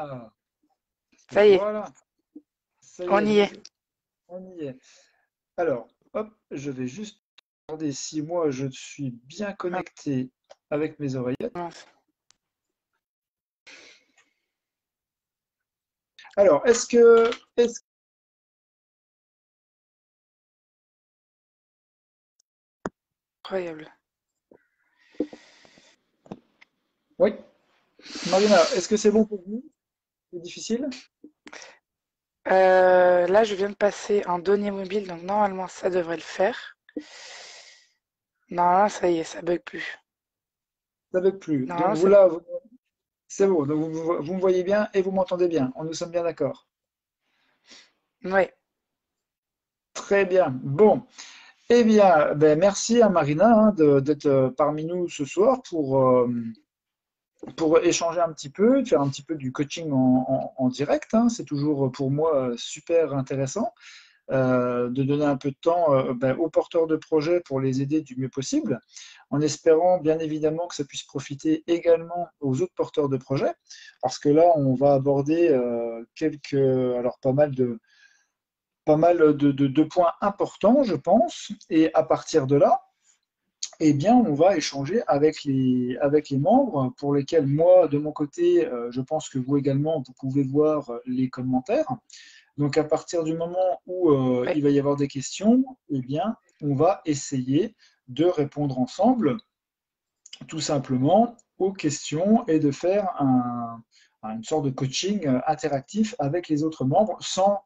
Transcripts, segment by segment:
Ah, Ça y est, voilà, ça y on est, y est. on y est. Alors, hop, je vais juste regarder si moi je suis bien Ah, connecté avec mes oreillettes. mince. Alors, est-ce, Incroyable. oui, Marina, est-ce que c'est bon pour vous? C'est difficile? Là, je viens de passer en données mobiles, donc normalement, ça devrait le faire. Normalement, ça y est, ça bug plus. Ça ne veut plus. Donc Normalement, vous c'est bon. là, c'est bon. Donc vous me voyez bien et vous m'entendez bien. Nous sommes bien d'accord. Ouais. Très bien. Bon. Eh bien, ben, merci à Marina d'être parmi nous ce soir pour échanger un petit peu, faire un petit peu du coaching en direct, hein. C'est toujours pour moi super intéressant de donner un peu de temps ben, aux porteurs de projets pour les aider du mieux possible, en espérant bien évidemment que ça puisse profiter également aux autres porteurs de projets, parce que là, on va aborder alors pas mal de points importants, je pense, et à partir de là, eh bien, on va échanger avec les membres pour lesquels moi, de mon côté, je pense que vous également, vous pouvez voir les commentaires. Donc, à partir du moment où Ouais. il va y avoir des questions, eh bien, on va essayer de répondre ensemble, tout simplement, aux questions et de faire une sorte de coaching interactif avec les autres membres sans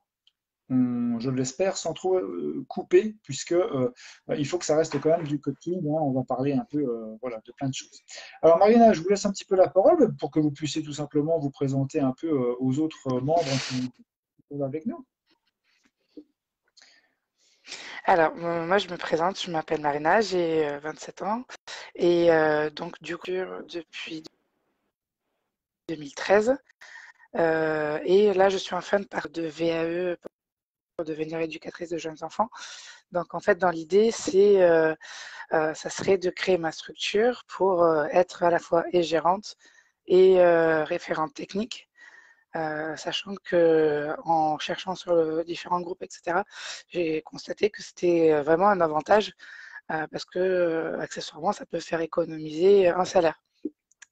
je l'espère, sans trop couper, puisque il faut que ça reste quand même du coaching, hein. On va parler un peu voilà, de plein de choses. Alors Marina, je vous laisse un petit peu la parole pour que vous puissiez tout simplement vous présenter un peu aux autres membres qui sont avec nous. Alors, moi, je me présente, je m'appelle Marina, j'ai 27 ans. Et donc, du coup, depuis 2013. Et là, je suis en fin de part de VAE pour devenir éducatrice de jeunes enfants. Donc, en fait, dans l'idée, ça serait de créer ma structure pour être à la fois et gérante et référente technique. Sachant que en cherchant sur différents groupes, etc., j'ai constaté que c'était vraiment un avantage parce que accessoirement, ça peut faire économiser un salaire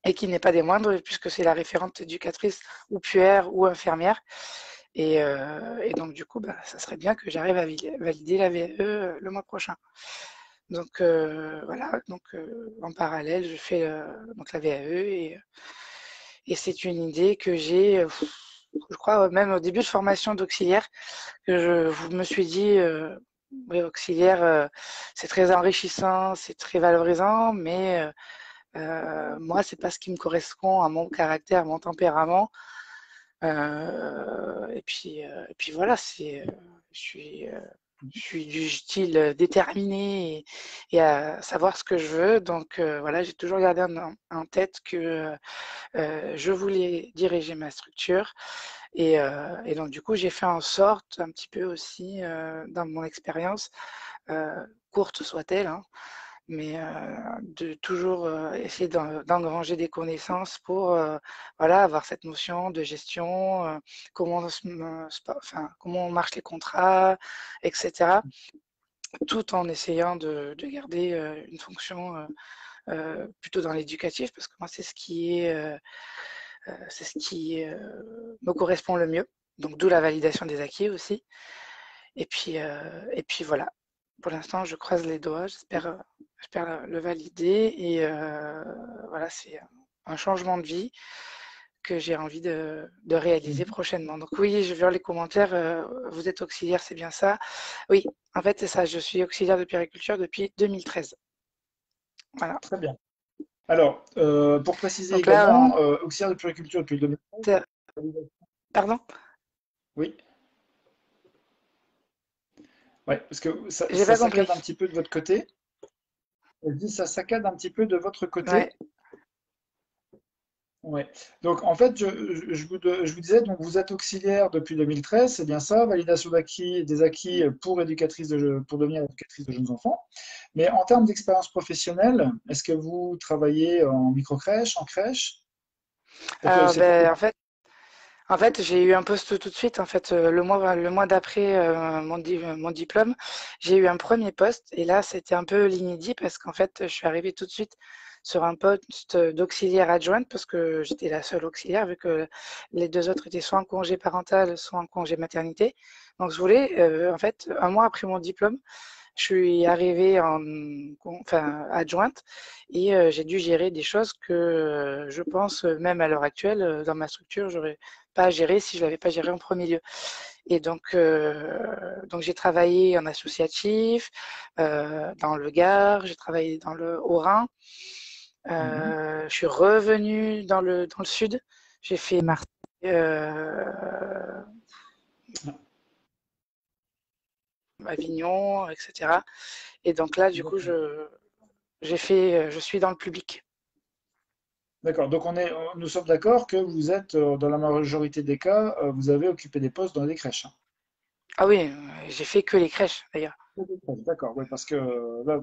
et qui n'est pas des moindres puisque c'est la référente éducatrice ou puère ou infirmière. Et donc, du coup, bah, ça serait bien que j'arrive à valider la VAE le mois prochain. Donc, voilà. Donc, en parallèle, je fais donc la VAE et c'est une idée que j'ai, je crois, même au début de formation d'auxiliaire, que je me suis dit, oui, auxiliaire, c'est très enrichissant, c'est très valorisant, mais moi, c'est pas ce qui me correspond à mon caractère, à mon tempérament. Et puis voilà, je suis, euh, je suis du style déterminé et à savoir ce que je veux. Donc voilà, j'ai toujours gardé en tête que je voulais diriger ma structure. Et donc du coup, j'ai fait en sorte un petit peu aussi, dans mon expérience, courte soit-elle, hein, mais de toujours essayer d'engranger des connaissances pour voilà, avoir cette notion de gestion, comment marchent les contrats, etc. Tout en essayant de garder une fonction plutôt dans l'éducatif, parce que moi, c'est ce qui me correspond le mieux. Donc, d'où la validation des acquis aussi. Et puis voilà. Pour l'instant, je croise les doigts. J'espère le valider. Et voilà, c'est un changement de vie que j'ai envie de réaliser Mhm. prochainement. Donc oui, je vais voir les commentaires. Vous êtes auxiliaire, c'est bien ça? Oui, en fait, c'est ça. Je suis auxiliaire de puériculture depuis 2013. Voilà. Très bien. Alors, pour préciser Donc là, également, auxiliaire de puriculture depuis le 2013, pardon, oui, ouais, parce que j'ai ça pas compris. saccade un petit peu de votre côté. Je dis ça saccade un petit peu de votre Ouais. côté. Ouais. Donc, en fait, je vous disais, donc vous êtes auxiliaire depuis 2013, c'est bien ça, validation d'acquis, des acquis pour devenir éducatrice de jeunes enfants. Mais en termes d'expérience professionnelle, est-ce que vous travaillez en microcrèche, en crèche? Parce que c'est pas Ben, évident. en fait, En fait, j'ai eu un poste tout de suite. En fait, le mois d'après mon diplôme, j'ai eu un premier poste. Et là, c'était un peu l'inédit parce qu'en fait, je suis arrivée tout de suite sur un poste d'auxiliaire adjointe parce que j'étais la seule auxiliaire vu que les deux autres étaient soit en congé parental, soit en congé maternité. Donc, je voulais, en fait, un mois après mon diplôme, je suis arrivée enfin, adjointe et j'ai dû gérer des choses que je pense, même à l'heure actuelle, dans ma structure, j'aurais pas à gérer si je l'avais pas géré en premier lieu. Et donc j'ai travaillé en associatif, dans le Gard, j'ai travaillé dans le Haut-Rhin. Mhm. Je suis revenue dans le sud. J'ai fait Marseille, Avignon, etc. Et donc là, du coup, D'accord. je suis dans le public. D'accord. Donc nous sommes d'accord que vous êtes, dans la majorité des cas, vous avez occupé des postes dans des crèches, hein. Ah oui, j'ai fait que les crèches d'ailleurs. D'accord, ouais, parce que là,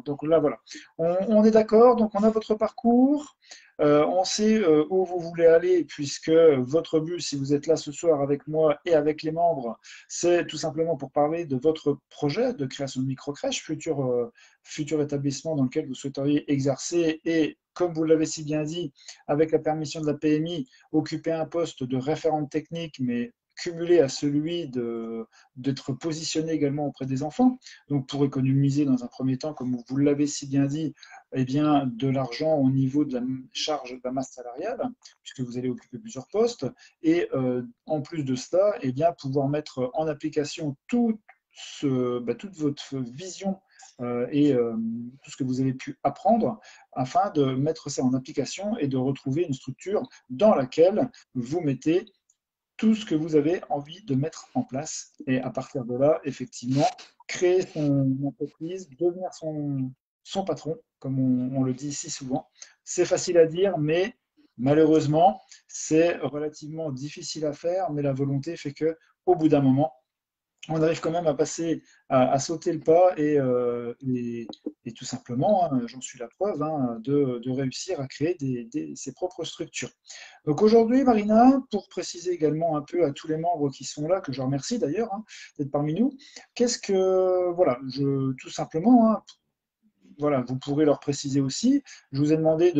donc là, voilà. On est d'accord, donc on a votre parcours, on sait où vous voulez aller, puisque votre but, si vous êtes là ce soir avec moi et avec les membres, c'est tout simplement pour parler de votre projet de création de micro-crèche, futur établissement dans lequel vous souhaiteriez exercer et, comme vous l'avez si bien dit, avec la permission de la PMI, occuper un poste de référente technique, mais cumulé à celui d'être positionné également auprès des enfants. Donc pour économiser dans un premier temps, comme vous l'avez si bien dit, eh bien, de l'argent au niveau de la charge de la masse salariale, puisque vous allez occuper plusieurs postes, et en plus de cela, eh bien, pouvoir mettre en application toute votre vision et tout ce que vous avez pu apprendre afin de mettre ça en application et de retrouver une structure dans laquelle vous mettez tout ce que vous avez envie de mettre en place. Et à partir de là, effectivement, créer son entreprise, devenir son patron, comme on le dit si souvent. C'est facile à dire, mais malheureusement, c'est relativement difficile à faire, mais la volonté fait que au bout d'un moment, on arrive quand même à passer, à sauter le pas et tout simplement, hein, j'en suis la preuve, hein, de réussir à créer ses propres structures. Donc aujourd'hui, Marina, pour préciser également un peu à tous les membres qui sont là, que je remercie d'ailleurs, hein, d'être parmi nous, voilà, tout simplement, hein, voilà, vous pourrez leur préciser aussi. Je vous ai demandé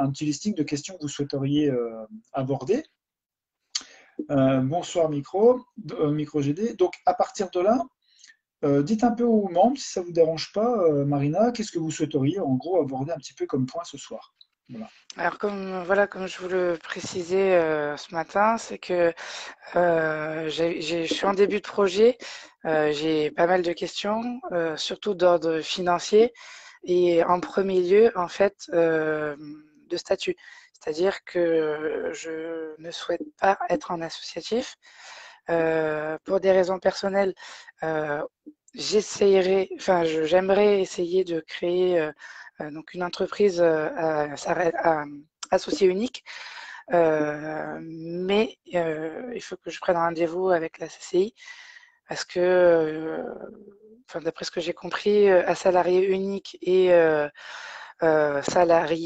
un petit listing de questions que vous souhaiteriez aborder. Bonsoir Micro GD. Donc à partir de là, dites un peu aux membres, si ça ne vous dérange pas, Marina, qu'est-ce que vous souhaiteriez en gros aborder un petit peu comme point ce soir? Voilà. Alors comme je vous le précisais ce matin, c'est que je suis en début de projet, j'ai pas mal de questions, surtout d'ordre financier et en premier lieu en fait de statut. C'est-à-dire que je ne souhaite pas être en associatif pour des raisons personnelles. euh, j'aimerais essayer de créer donc une entreprise associée unique, mais il faut que je prenne rendez-vous avec la CCI parce que, enfin, d'après ce que j'ai compris, à salarié unique et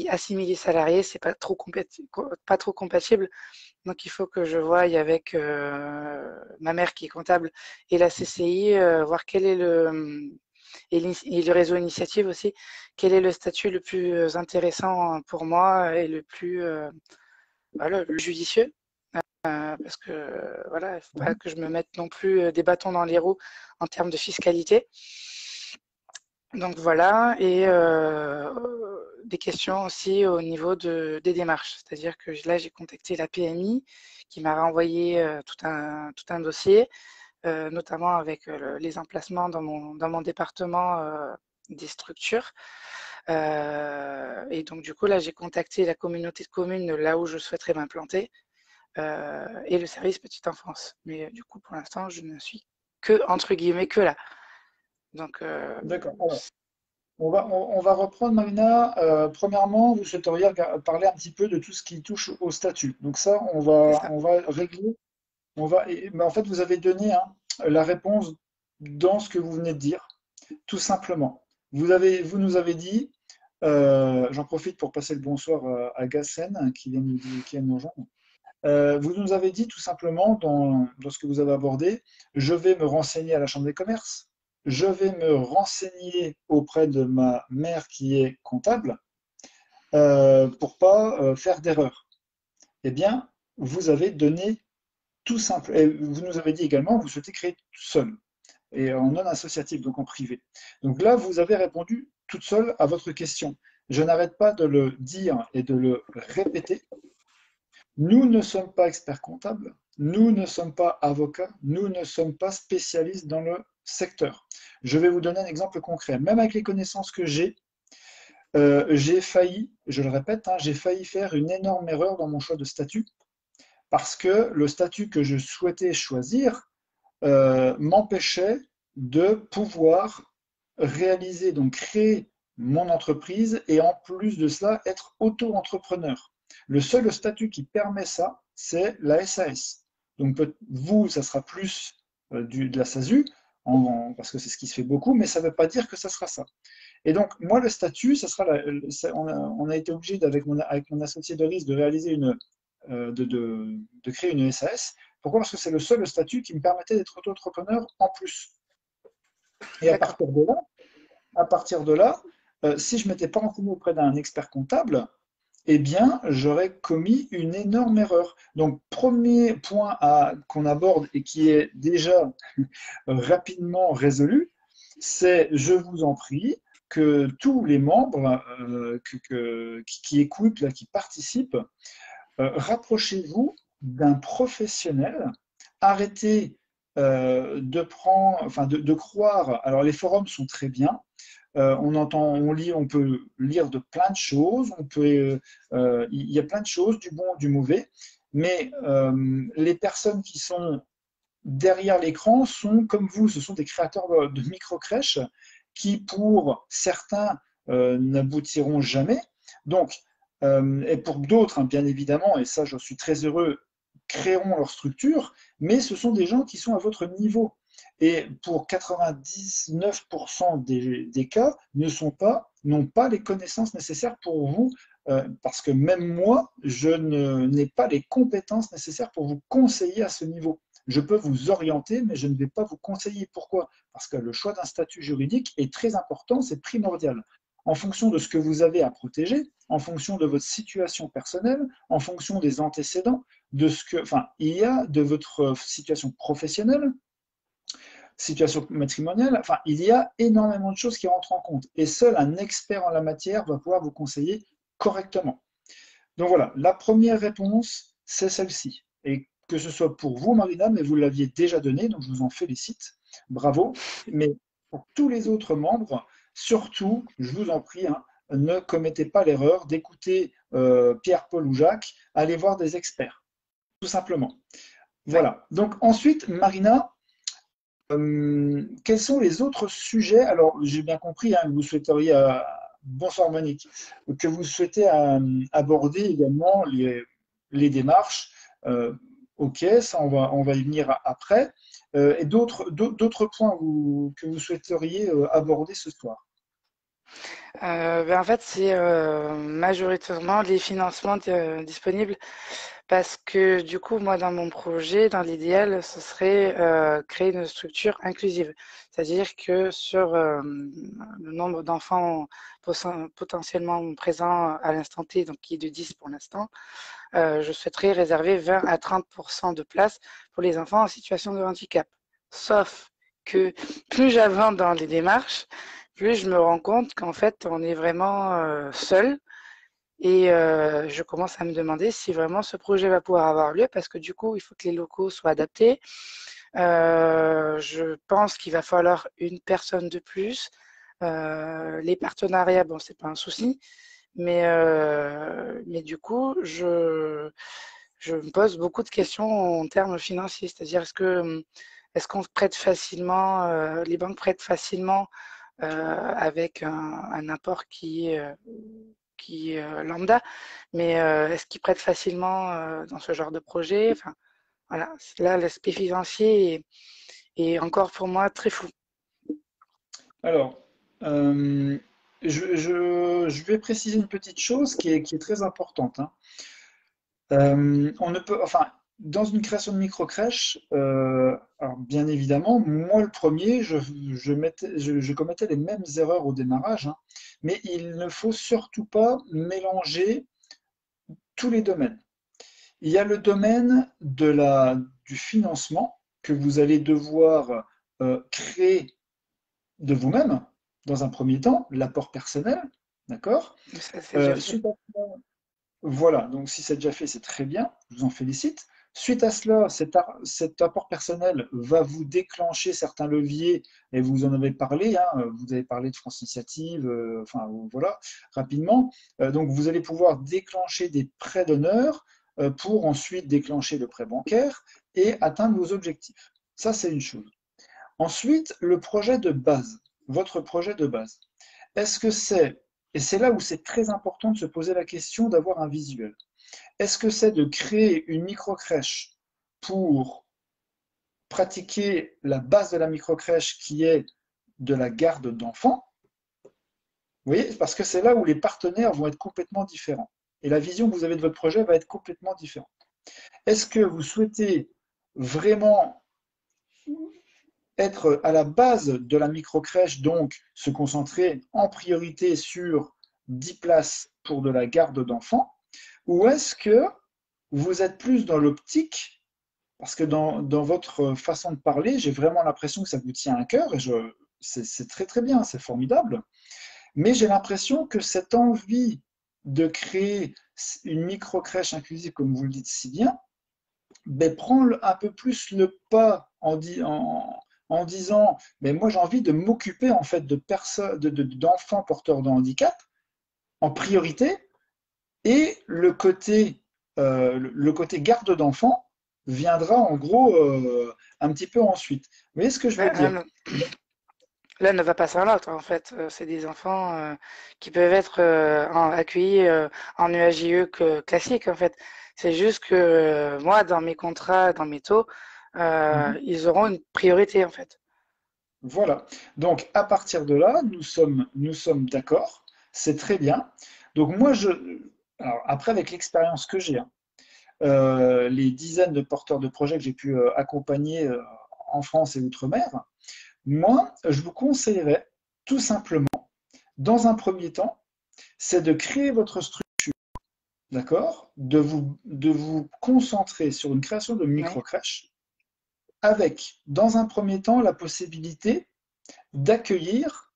assimilé salarié, c'est pas trop compatible. Donc il faut que je voie avec ma mère qui est comptable et la CCI, voir quel est et le réseau initiative aussi, quel est le statut le plus intéressant pour moi et le plus voilà, le judicieux. Parce que voilà, il ne faut pas que je me mette non plus des bâtons dans les roues en termes de fiscalité. Donc voilà, et des questions aussi au niveau des démarches. C'est-à-dire que là, j'ai contacté la PMI qui m'a renvoyé tout un dossier, notamment avec les emplacements dans mon département des structures. Et donc du coup, là, j'ai contacté la communauté de communes là où je souhaiterais m'implanter et le service petite enfance. Mais du coup, pour l'instant, je ne suis que, entre guillemets, que là. Donc, D'accord. Alors, on va reprendre, Marina. Premièrement, vous souhaiteriez parler un petit peu de tout ce qui touche au statut. Donc ça, c'est ça. on va régler. Mais en fait, vous avez donné, hein, la réponse dans ce que vous venez de dire, tout simplement. Vous nous avez dit, j'en profite pour passer le bonsoir à Gassen qui vient nous rejoindre. Vous nous avez dit tout simplement dans ce que vous avez abordé, je vais me renseigner à la Chambre des commerces, je vais me renseigner auprès de ma mère qui est comptable pour pas faire d'erreur. Eh bien, vous avez donné tout simple. Et vous nous avez dit également, vous souhaitez créer tout seul et en non associatif, donc en privé. Donc là, vous avez répondu toute seule à votre question. Je n'arrête pas de le dire et de le répéter. Nous ne sommes pas experts comptables, nous ne sommes pas avocats, nous ne sommes pas spécialistes dans le secteur. Je vais vous donner un exemple concret. Même avec les connaissances que j'ai failli, je le répète, hein, j'ai failli faire une énorme erreur dans mon choix de statut parce que le statut que je souhaitais choisir m'empêchait de pouvoir réaliser, donc créer mon entreprise et en plus de cela, être auto-entrepreneur. Le seul statut qui permet ça, c'est la SAS. Donc vous, ça sera plus de la SASU, parce que c'est ce qui se fait beaucoup, mais ça ne veut pas dire que ça sera ça. Et donc, moi, le statut, ça sera on a été obligé, avec mon associé de risque, de réaliser de créer une SAS. Pourquoi? Parce que c'est le seul statut qui me permettait d'être auto-entrepreneur en plus. Et D'accord. à partir de là, si je ne m'étais pas renseigné auprès d'un expert comptable, eh bien, j'aurais commis une énorme erreur. Donc, premier point qu'on aborde et qui est déjà rapidement résolu, c'est, je vous en prie, que tous les membres qui écoutent, là, qui participent, rapprochez-vous d'un professionnel, arrêtez de prendre, enfin de croire. Alors les forums sont très bien. On entend, on lit, on peut lire de plein de choses. Il y a plein de choses, du bon, du mauvais. Mais les personnes qui sont derrière l'écran sont comme vous, ce sont des créateurs de micro-crèches qui, pour certains, n'aboutiront jamais. Donc, et pour d'autres, hein, bien évidemment, et ça, j'en suis très heureux, créeront leur structure, mais ce sont des gens qui sont à votre niveau. Et pour 99% des cas, n'ont pas les connaissances nécessaires pour vous, parce que même moi, je n'ai pas les compétences nécessaires pour vous conseiller à ce niveau. Je peux vous orienter, mais je ne vais pas vous conseiller. Pourquoi? Parce que le choix d'un statut juridique est très important, c'est primordial. En fonction de ce que vous avez à protéger, en fonction de votre situation personnelle, en fonction des antécédents, il y a de votre situation professionnelle, situation matrimoniale, enfin, il y a énormément de choses qui rentrent en compte. Et seul un expert en la matière va pouvoir vous conseiller correctement. Donc voilà, la première réponse, c'est celle-ci. Et que ce soit pour vous, Marina, mais vous l'aviez déjà donné, donc je vous en félicite. Bravo. Mais pour tous les autres membres, surtout, je vous en prie, hein, ne commettez pas l'erreur d'écouter Pierre, Paul ou Jacques, allez voir des experts, tout simplement. Ouais. Voilà. Donc ensuite, Marina, quels sont les autres sujets? Alors, j'ai bien compris, hein, que vous souhaiteriez, bonsoir Monique, que vous souhaitez aborder également les démarches. Euh, ok, ça on va y venir après. Et d'autres points que vous souhaiteriez aborder ce soir. En fait, c'est majoritairement les financements disponibles parce que du coup, moi, dans mon projet, dans l'idéal, ce serait créer une structure inclusive. C'est-à-dire que sur le nombre d'enfants potentiellement présents à l'instant T, donc qui est de 10 pour l'instant, je souhaiterais réserver 20 à 30% de place pour les enfants en situation de handicap. Sauf que plus j'avance dans les démarches, plus je me rends compte qu'en fait, on est vraiment seul. Et je commence à me demander si vraiment ce projet va pouvoir avoir lieu, parce que du coup, il faut que les locaux soient adaptés. Je pense qu'il va falloir une personne de plus. Les partenariats, bon, c'est pas un souci, mais du coup, je me pose beaucoup de questions en termes financiers. C'est-à-dire, est-ce qu'on prête facilement, les banques prêtent facilement avec un apport qui est lambda, mais est-ce qu'ils prêtent facilement dans ce genre de projet? Enfin, voilà, là, l'aspect financier est encore pour moi très flou. Alors, euh, je vais préciser une petite chose qui est très importante, hein. On ne peut, enfin, dans une création de micro-crèche, alors bien évidemment, moi le premier, je commettais les mêmes erreurs au démarrage, hein, mais il ne faut surtout pas mélanger tous les domaines. Il y a le domaine du financement que vous allez devoir créer de vous-même, dans un premier temps, l'apport personnel, d'accord? Ça, c'est déjà fait. Suite à voilà, donc si c'est déjà fait, c'est très bien, je vous en félicite. Suite à cela, cet apport personnel va vous déclencher certains leviers, et vous en avez parlé, hein, vous avez parlé de France Initiative, enfin voilà, rapidement. Donc vous allez pouvoir déclencher des prêts d'honneur pour ensuite déclencher le prêt bancaire et atteindre vos objectifs. Ça, c'est une chose. Ensuite, le projet de base, votre projet de base. Est-ce que c'est, et c'est là où c'est très important de se poser la question d'avoir un visuel. Est-ce que c'est de créer une micro-crèche pour pratiquer la base de la micro-crèche qui est de la garde d'enfants? Vous voyez, parce que c'est là où les partenaires vont être complètement différents. Et la vision que vous avez de votre projet va être complètement différente. Est-ce que vous souhaitez vraiment être à la base de la micro-crèche, donc se concentrer en priorité sur 10 places pour de la garde d'enfants, ou est-ce que vous êtes plus dans l'optique, parce que dans votre façon de parler, j'ai vraiment l'impression que ça vous tient à cœur, et c'est très très bien, c'est formidable, mais j'ai l'impression que cette envie de créer une micro-crèche inclusive, comme vous le dites si bien, ben, prend un peu plus le pas en disant, mais moi j'ai envie de m'occuper en fait de personnes, d'enfants porteurs de handicap en priorité, et le côté garde d'enfants viendra en gros un petit peu ensuite. Vous voyez ce que je veux Bah, dire? l'un ne va pas sans l'autre, en fait. C'est des enfants qui peuvent être accueillis en EAJE classique, en fait. C'est juste que moi, dans mes contrats, dans mes taux, Mhm. ils auront une priorité, en fait. Voilà. Donc à partir de là, nous sommes d'accord, c'est très bien. Donc moi, alors après avec l'expérience que j'ai, hein, les dizaines de porteurs de projets que j'ai pu accompagner en France et outre-mer, moi, je vous conseillerais tout simplement, dans un premier temps, c'est de créer votre structure, d'accord? De vous concentrer sur une création de Oui, micro-crèche avec, dans un premier temps, la possibilité d'accueillir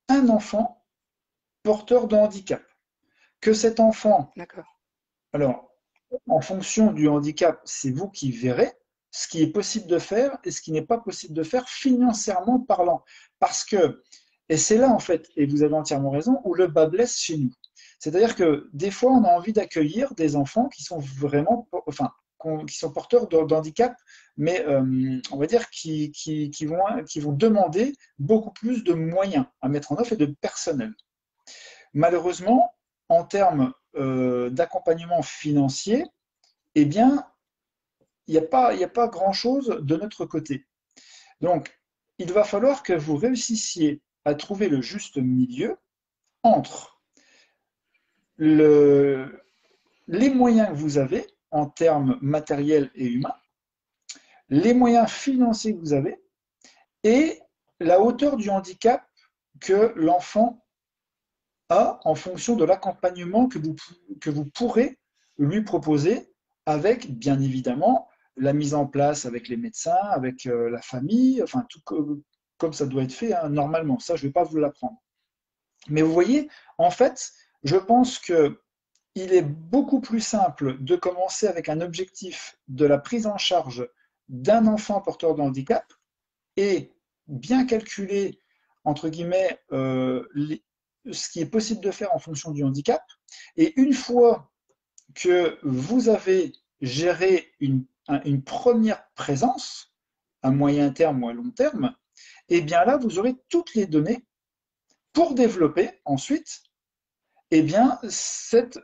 un enfant porteur de handicap. Que cet enfant, d'accord. alors, en fonction du handicap, c'est vous qui verrez ce qui est possible de faire et ce qui n'est pas possible de faire financièrement parlant. Parce que, et c'est là en fait, et vous avez entièrement raison, où le bas blesse chez nous. C'est-à-dire que des fois, on a envie d'accueillir des enfants qui sont vraiment, enfin, qui sont porteurs d'handicap, mais on va dire qui vont demander beaucoup plus de moyens à mettre en œuvre et de personnel. Malheureusement, en termes d'accompagnement financier, eh bien, il n'y a pas grand-chose de notre côté. Donc, il va falloir que vous réussissiez à trouver le juste milieu entre le, les moyens que vous avez en termes matériels et humains, les moyens financiers que vous avez et la hauteur du handicap que l'enfant a en fonction de l'accompagnement que vous pourrez lui proposer avec, bien évidemment, la mise en place avec les médecins, avec la famille, enfin, tout comme ça doit être fait hein, normalement. Ça, je ne vais pas vous l'apprendre. Mais vous voyez, en fait, je pense que il est beaucoup plus simple de commencer avec un objectif de la prise en charge d'un enfant porteur de handicap et bien calculer, entre guillemets, ce qui est possible de faire en fonction du handicap. Et une fois que vous avez géré une première présence, à moyen terme ou à long terme, et bien là, vous aurez toutes les données pour développer ensuite eh bien, cette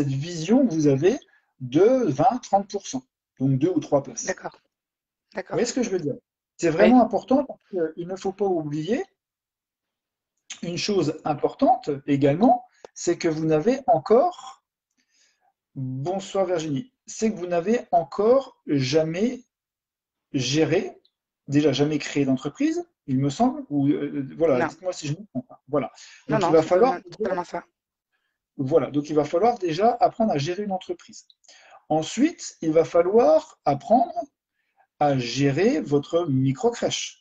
vision que vous avez de 20-30%, donc 2 ou 3 places. D'accord, Vous voyez d'accord. ce que je veux dire? C'est Oui, vraiment important parce qu'il ne faut pas oublier une chose importante également, c'est que vous n'avez encore Bonsoir Virginie. C'est que vous n'avez encore jamais géré, déjà jamais créé d'entreprise, il me semble, ou voilà, Non, dites-moi si je me trompe. Voilà. non, Donc il non, va c'est falloir totalement ça. voilà, donc il va falloir déjà apprendre à gérer une entreprise. Ensuite, il va falloir apprendre à gérer votre micro-crèche.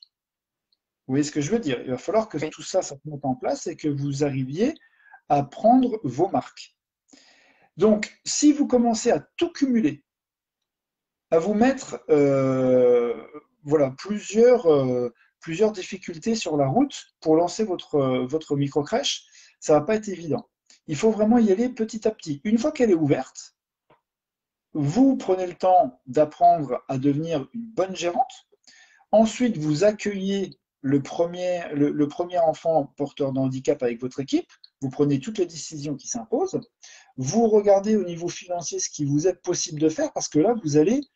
Vous voyez ce que je veux dire? Il va falloir que Oui, tout ça, ça se mette en place et que vous arriviez à prendre vos marques. Donc, si vous commencez à tout cumuler, à vous mettre voilà, plusieurs difficultés sur la route pour lancer votre micro-crèche, ça va pas être évident. Il faut vraiment y aller petit à petit. Une fois qu'elle est ouverte, vous prenez le temps d'apprendre à devenir une bonne gérante. Ensuite, vous accueillez le premier enfant porteur de handicap avec votre équipe. Vous prenez toutes les décisions qui s'imposent. Vous regardez au niveau financier ce qui vous est possible de faire parce que là,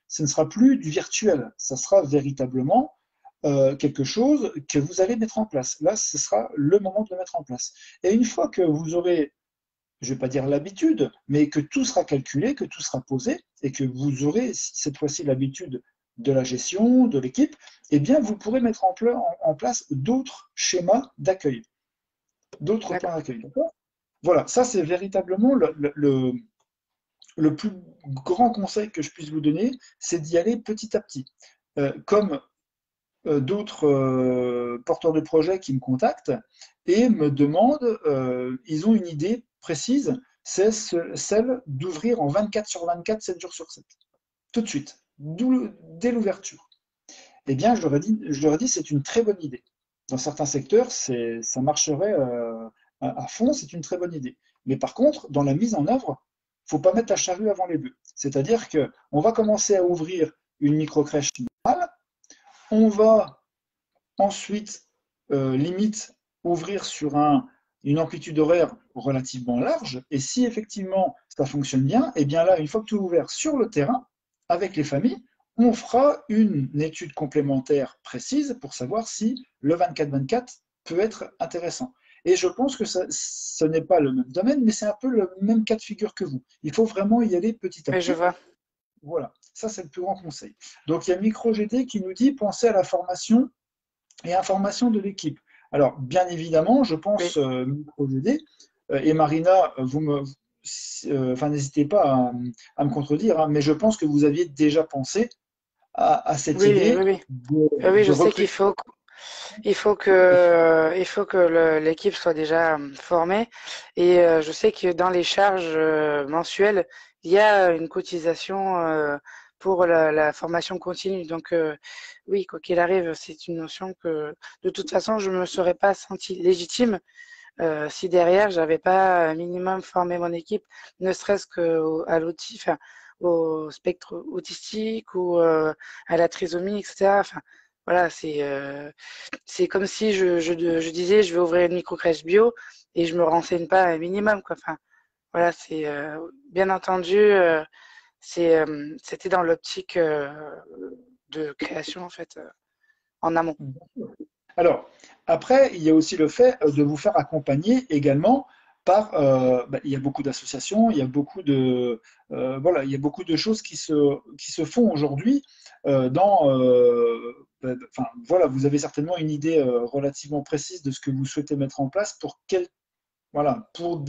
ce ne sera plus du virtuel. Ça sera véritablement quelque chose que vous allez mettre en place. Là, ce sera le moment de le mettre en place. Et une fois que vous aurez, je ne vais pas dire l'habitude, mais que tout sera calculé, que tout sera posé, et que vous aurez cette fois-ci l'habitude de la gestion, de l'équipe, eh bien, vous pourrez mettre en place d'autres schémas d'accueil, d'autres plans d'accord. d'accueil. Voilà, ça c'est véritablement le plus grand conseil que je puisse vous donner, c'est d'y aller petit à petit. Comme d'autres porteurs de projets qui me contactent et me demandent, ils ont une idée précise, c'est celle d'ouvrir en 24 sur 24, 7 jours sur 7. Tout de suite, dès l'ouverture. Eh bien, je leur ai dit, c'est une très bonne idée. Dans certains secteurs, ça marcherait à fond, c'est une très bonne idée. Mais par contre, dans la mise en œuvre, il ne faut pas mettre la charrue avant les bœufs. C'est-à-dire qu'on va commencer à ouvrir une micro-crèche normale, on va ensuite, limite, ouvrir sur une amplitude horaire relativement large. Et si effectivement ça fonctionne bien, et bien là, une fois que tout est ouvert sur le terrain, avec les familles, on fera une étude complémentaire précise pour savoir si le 24-24 peut être intéressant. Et je pense que ce n'est pas le même domaine, mais c'est un peu le même cas de figure que vous. Il faut vraiment y aller petit à Oui, je petit. vois. Voilà, ça c'est le plus grand conseil. Donc il y a MicroGT qui nous dit pensez à la formation et information de l'équipe. Alors, bien évidemment, je Oui. pense micro-aider, et Marina, enfin, n'hésitez pas à me contredire, hein, mais je pense que vous aviez déjà pensé à cette Oui, oui, idée oui. Oui, de je sais recruter. il faut que l'équipe soit déjà formée. Et je sais que dans les charges mensuelles, il y a une cotisation pour la formation continue. Donc, oui, quoi qu'il arrive, c'est une notion que, de toute façon, je ne me serais pas sentie légitime si derrière, j'avais pas un minimum formé mon équipe, ne serait-ce qu'à l'outil, enfin, au spectre autistique ou à la trisomie, etc. Enfin, voilà, c'est comme si je disais je vais ouvrir une micro-crèche bio et je me renseigne pas un minimum, quoi. Enfin, voilà, c'est bien entendu, c'était dans l'optique de création en fait en amont. Alors, après, il y a aussi le fait de vous faire accompagner également par, il y a beaucoup d'associations, il y a voilà, il y a beaucoup de choses qui se font aujourd'hui enfin, voilà, vous avez certainement une idée relativement précise de ce que vous souhaitez mettre en place voilà, pour on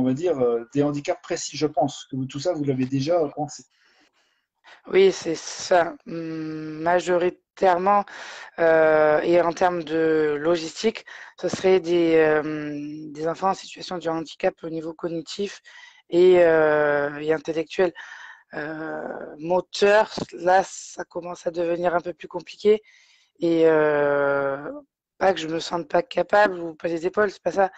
va dire, des handicaps précis, je pense que tout ça, vous l'avez déjà pensé. Oui, c'est ça. Majoritairement, et en termes de logistique, ce serait des enfants en situation de handicap au niveau cognitif et intellectuel. Moteur, là, ça commence à devenir un peu plus compliqué. Et pas que je me sente pas capable ou pas les épaules, c'est pas ça.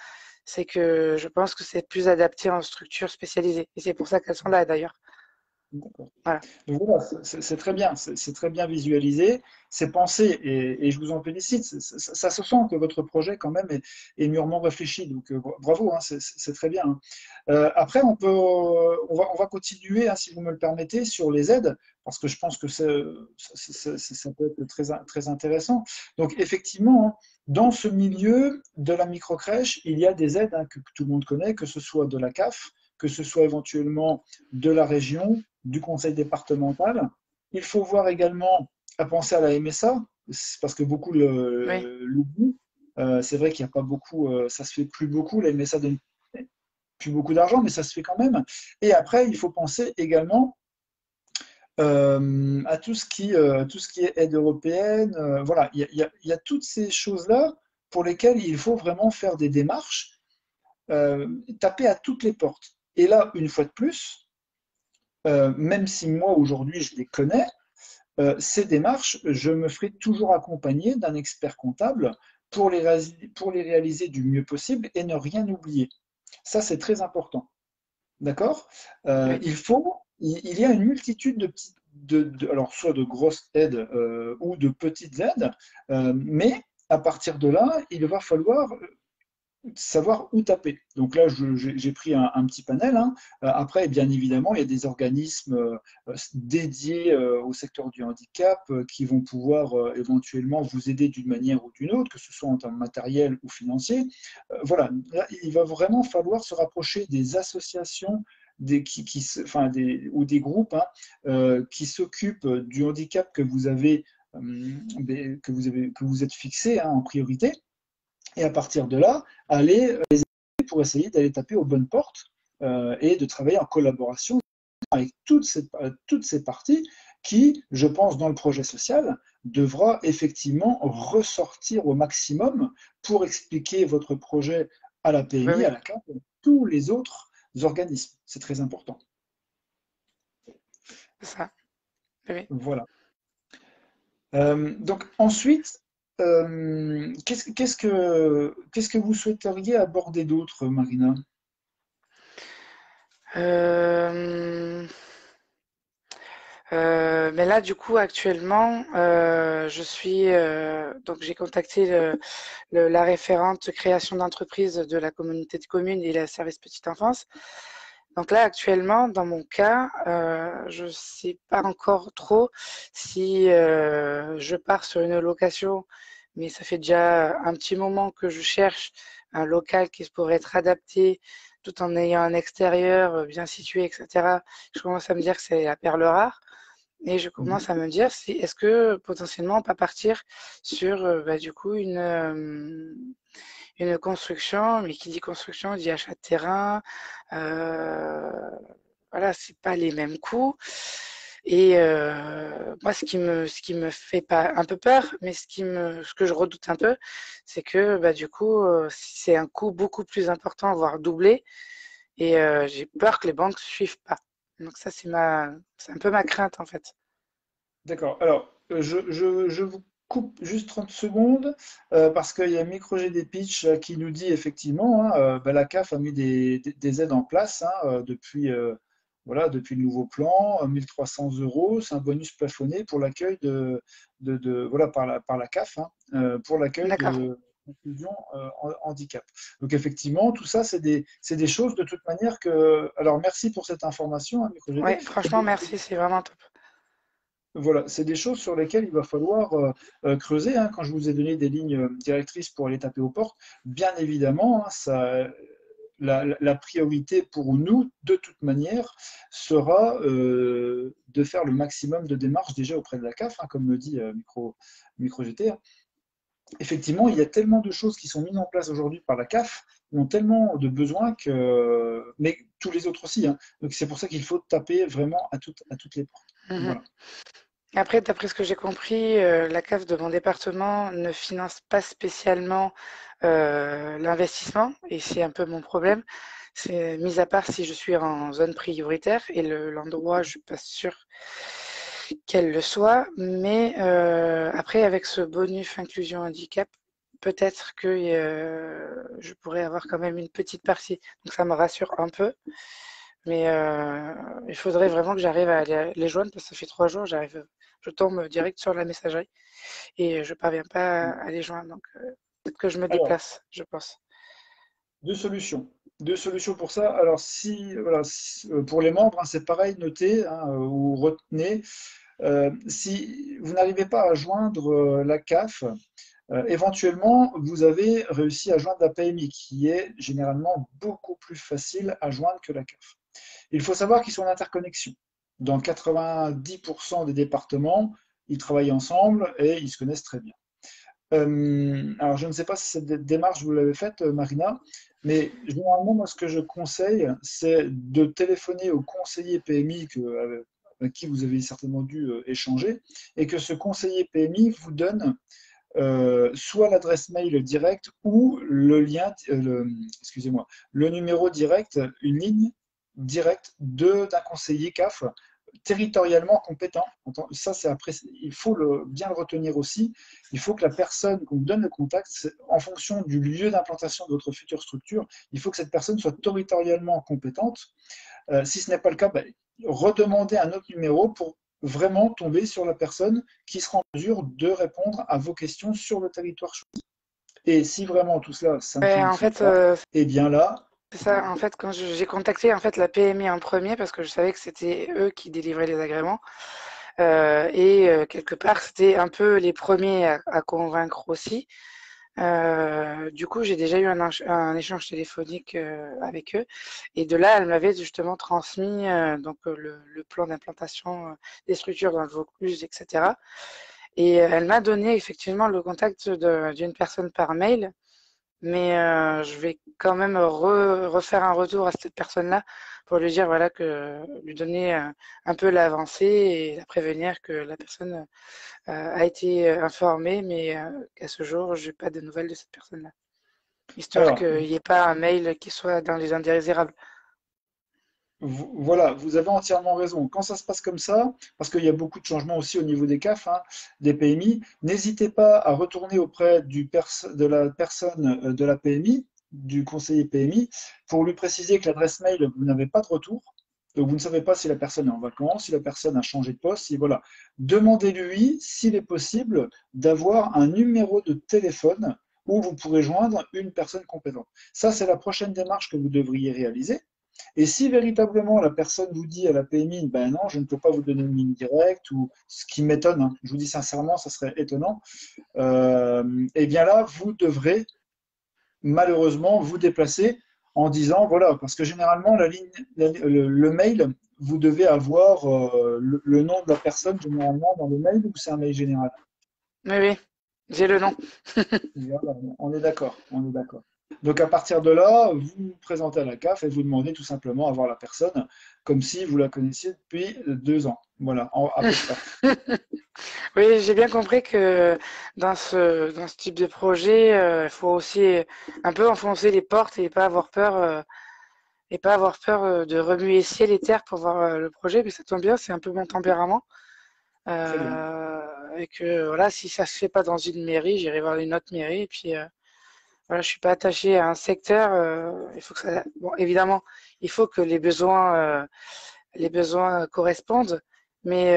C'est que je pense que c'est plus adapté en structure spécialisée. Et c'est pour ça qu'elles sont là d'ailleurs. D'accord. Voilà. Donc voilà, c'est très bien, c'est très bien visualisé, c'est pensé et je vous en félicite. Ça se sent que votre projet quand même est mûrement réfléchi, donc bravo, hein, c'est très bien, hein. Après, on va continuer, hein, si vous me le permettez, sur les aides, parce que je pense que ça peut être très intéressant. Donc effectivement, hein, dans ce milieu de la microcrèche, il y a des aides, hein, que tout le monde connaît, que ce soit de la CAF, que ce soit éventuellement de la région, du conseil départemental. Il faut voir également à penser à la MSA, parce que beaucoup Oui, l'oublient. C'est vrai qu'il n'y a pas beaucoup, ça se fait plus beaucoup, la MSA donne plus beaucoup d'argent, mais ça se fait quand même. Et après, il faut penser également à tout ce qui est aide européenne. Voilà, il y a toutes ces choses-là pour lesquelles il faut vraiment faire des démarches, taper à toutes les portes. Et là, une fois de plus, même si moi aujourd'hui je les connais, ces démarches, je me ferai toujours accompagner d'un expert comptable pour les réaliser du mieux possible et ne rien oublier. Ça, c'est très important. D'accord? oui, Il y a une multitude de petites, alors soit de grosses aides ou de petites aides, mais à partir de là, il va falloir savoir où taper. Donc là, j'ai pris un petit panel, hein. Après, bien évidemment, il y a des organismes dédiés au secteur du handicap qui vont pouvoir éventuellement vous aider d'une manière ou d'une autre, que ce soit en termes matériels ou financiers. Voilà, là, il va vraiment falloir se rapprocher des associations enfin, ou des groupes hein, qui s'occupent du handicap que vous êtes fixé hein, en priorité. Et à partir de là, aller pour essayer d'aller taper aux bonnes portes et de travailler en collaboration avec toutes ces parties qui, je pense, dans le projet social, devra effectivement ressortir au maximum pour expliquer votre projet à la oui, PMI, à oui, la CAP et à tous les autres organismes. C'est très important. c'est ça. Oui, oui. Voilà. Donc ensuite, qu'est-ce que vous souhaiteriez aborder d'autre, Marina? Euh, mais là, du coup, actuellement, donc j'ai contacté la référente création d'entreprise de la communauté de communes et la service petite enfance. Donc là, actuellement, dans mon cas, je ne sais pas encore trop si je pars sur une location, mais ça fait déjà un petit moment que je cherche un local qui pourrait être adapté tout en ayant un extérieur bien situé, etc. Je commence à me dire que c'est la perle rare. Et je commence à me dire si est-ce que potentiellement on peut partir sur bah, du coup une construction, mais qui dit construction dit achat de terrain. euh, voilà, c'est pas les mêmes coûts. Et moi, ce qui me fait pas un peu peur, mais ce que je redoute un peu, c'est que bah, du coup, c'est un coût beaucoup plus important, voire doublé. Et j'ai peur que les banques suivent pas. Donc ça, c'est un peu ma crainte en fait. D'accord. Alors, je vous coupe juste 30 secondes parce qu'il y a MicroGD Pitch qui nous dit effectivement, hein, bah, la CAF a mis des aides en place hein, voilà, depuis le nouveau plan, 1300 euros, c'est un bonus plafonné pour l'accueil voilà, par la CAF, hein, pour l'accueil D'accord. de inclusion handicap. Donc effectivement, tout ça, c'est des choses de toute manière que... Alors merci pour cette information, hein, MicroGD. Ouais, franchement, merci, c'est vraiment top. Voilà, c'est des choses sur lesquelles il va falloir creuser. Hein. Quand je vous ai donné des lignes directrices pour aller taper aux portes, bien évidemment, hein, la priorité pour nous, de toute manière, sera de faire le maximum de démarches déjà auprès de la CAF, hein, comme le dit MicroGT. Hein. Effectivement, il y a tellement de choses qui sont mises en place aujourd'hui par la CAF, qui ont tellement de besoins mais tous les autres aussi. Hein. Donc c'est pour ça qu'il faut taper vraiment à toutes les portes. Mhm. Voilà. Après, d'après ce que j'ai compris, la CAF de mon département ne finance pas spécialement l'investissement, et c'est un peu mon problème. C'est mis à part si je suis en zone prioritaire, et l'endroit, je suis pas sûre qu'elle le soit. Mais après, avec ce bonus inclusion handicap, peut-être que je pourrais avoir quand même une petite partie. Donc ça me rassure un peu. Mais il faudrait vraiment que j'arrive à les joindre parce que ça fait 3 jours, je tombe direct sur la messagerie et je parviens pas à les joindre. Donc peut-être que je me Alors, déplace, je pense. deux solutions. Deux solutions pour ça. Alors, voilà, pour les membres, hein, c'est pareil, notez hein, ou retenez. Si vous n'arrivez pas à joindre la CAF, Éventuellement, vous avez réussi à joindre la PMI, qui est généralement beaucoup plus facile à joindre que la CAF. Il faut savoir qu'ils sont en interconnexion. Dans 90% des départements, ils travaillent ensemble et ils se connaissent très bien. Alors, je ne sais pas si cette démarche vous l'avez faite, Marina, mais généralement, moi, ce que je conseille, c'est de téléphoner au conseiller PMI avec qui vous avez certainement dû échanger, et que ce conseiller PMI vous donne soit l'adresse mail directe ou le lien, excusez-moi, le numéro direct, une ligne directe d'un conseiller CAF territorialement compétent. Ça, c'est après, il faut bien le retenir aussi. Il faut que la personne qu'on vous donne le contact, en fonction du lieu d'implantation de votre future structure, il faut que cette personne soit territorialement compétente. Si ce n'est pas le cas, ben, redemandez un autre numéro pour vraiment tomber sur la personne qui sera en mesure de répondre à vos questions sur le territoire choisi. Et si vraiment tout cela, ça ne Ouais, en fonctionne fait, pas, eh bien là, c'est ça. En fait, quand j'ai contacté en fait la PMI en premier parce que je savais que c'était eux qui délivraient les agréments quelque part c'était un peu les premiers à convaincre aussi. Du coup, j'ai déjà eu un échange téléphonique avec eux et de là, elle m'avait justement transmis le plan d'implantation des structures dans le Vaucluse, etc. Et elle m'a donné effectivement le contact d'une personne par mail. Mais je vais quand même refaire un retour à cette personne-là pour lui dire voilà que lui donner un peu l'avancée et la prévenir que la personne a été informée, mais qu'à ce jour, j'ai pas de nouvelles de cette personne-là. Histoire alors, qu'il n'y ait pas un mail qui soit dans les indésirables. Voilà, vous avez entièrement raison. Quand ça se passe comme ça, parce qu'il y a beaucoup de changements aussi au niveau des CAF, hein, des PMI, n'hésitez pas à retourner auprès de la personne de la PMI, du conseiller PMI, pour lui préciser que l'adresse mail, vous n'avez pas de retour. Donc vous ne savez pas si la personne est en vacances, si la personne a changé de poste, si voilà. Demandez-lui, s'il est possible, d'avoir un numéro de téléphone où vous pourrez joindre une personne compétente. Ça, c'est la prochaine démarche que vous devriez réaliser. Et si véritablement la personne vous dit à la PMI, ben non, je ne peux pas vous donner une ligne directe, ou ce qui m'étonne, hein, je vous dis sincèrement, ça serait étonnant, et bien là, vous devrez malheureusement vous déplacer en disant, voilà, parce que généralement, le mail, vous devez avoir le nom de la personne généralement dans le mail ou c'est un mail général. Oui, oui, j'ai le nom. Voilà, on est d'accord, on est d'accord. Donc à partir de là, vous vous présentez à la CAF et vous demandez tout simplement à voir la personne comme si vous la connaissiez depuis 2 ans. Voilà, à peu près. Oui, j'ai bien compris que dans ce type de projet, il faut aussi un peu enfoncer les portes et pas avoir peur de remuer ciel et terre pour voir le projet. Mais ça tombe bien, c'est un peu mon tempérament. Très bien. Et que voilà, si ça se fait pas dans une mairie, j'irai voir une autre mairie. Et puis voilà, je suis pas attachée à un secteur. Il faut que ça, bon, évidemment, il faut que les besoins correspondent. Mais